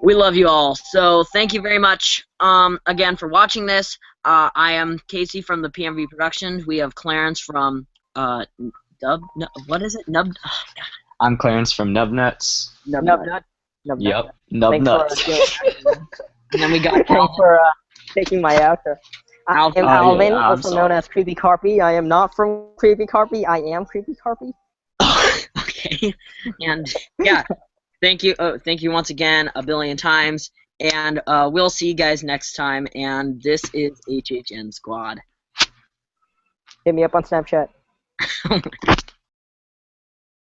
we love you all. So thank you very much again for watching this. I am Casey from the PMV Productions. We have Clarence from what is it? I'm Clarence from Nubnuts. Nubnut. Yep, Nubnuts. And then we got Thanks for taking my outro. I Alvin. am Alvin, I'm also known as Creepy Carpy. I am not from Creepy Carpy. I am Creepy Carpy. Okay. And yeah, thank you once again a billion times. And we'll see you guys next time. And this is HHN Squad. Hit me up on Snapchat. Oh my God.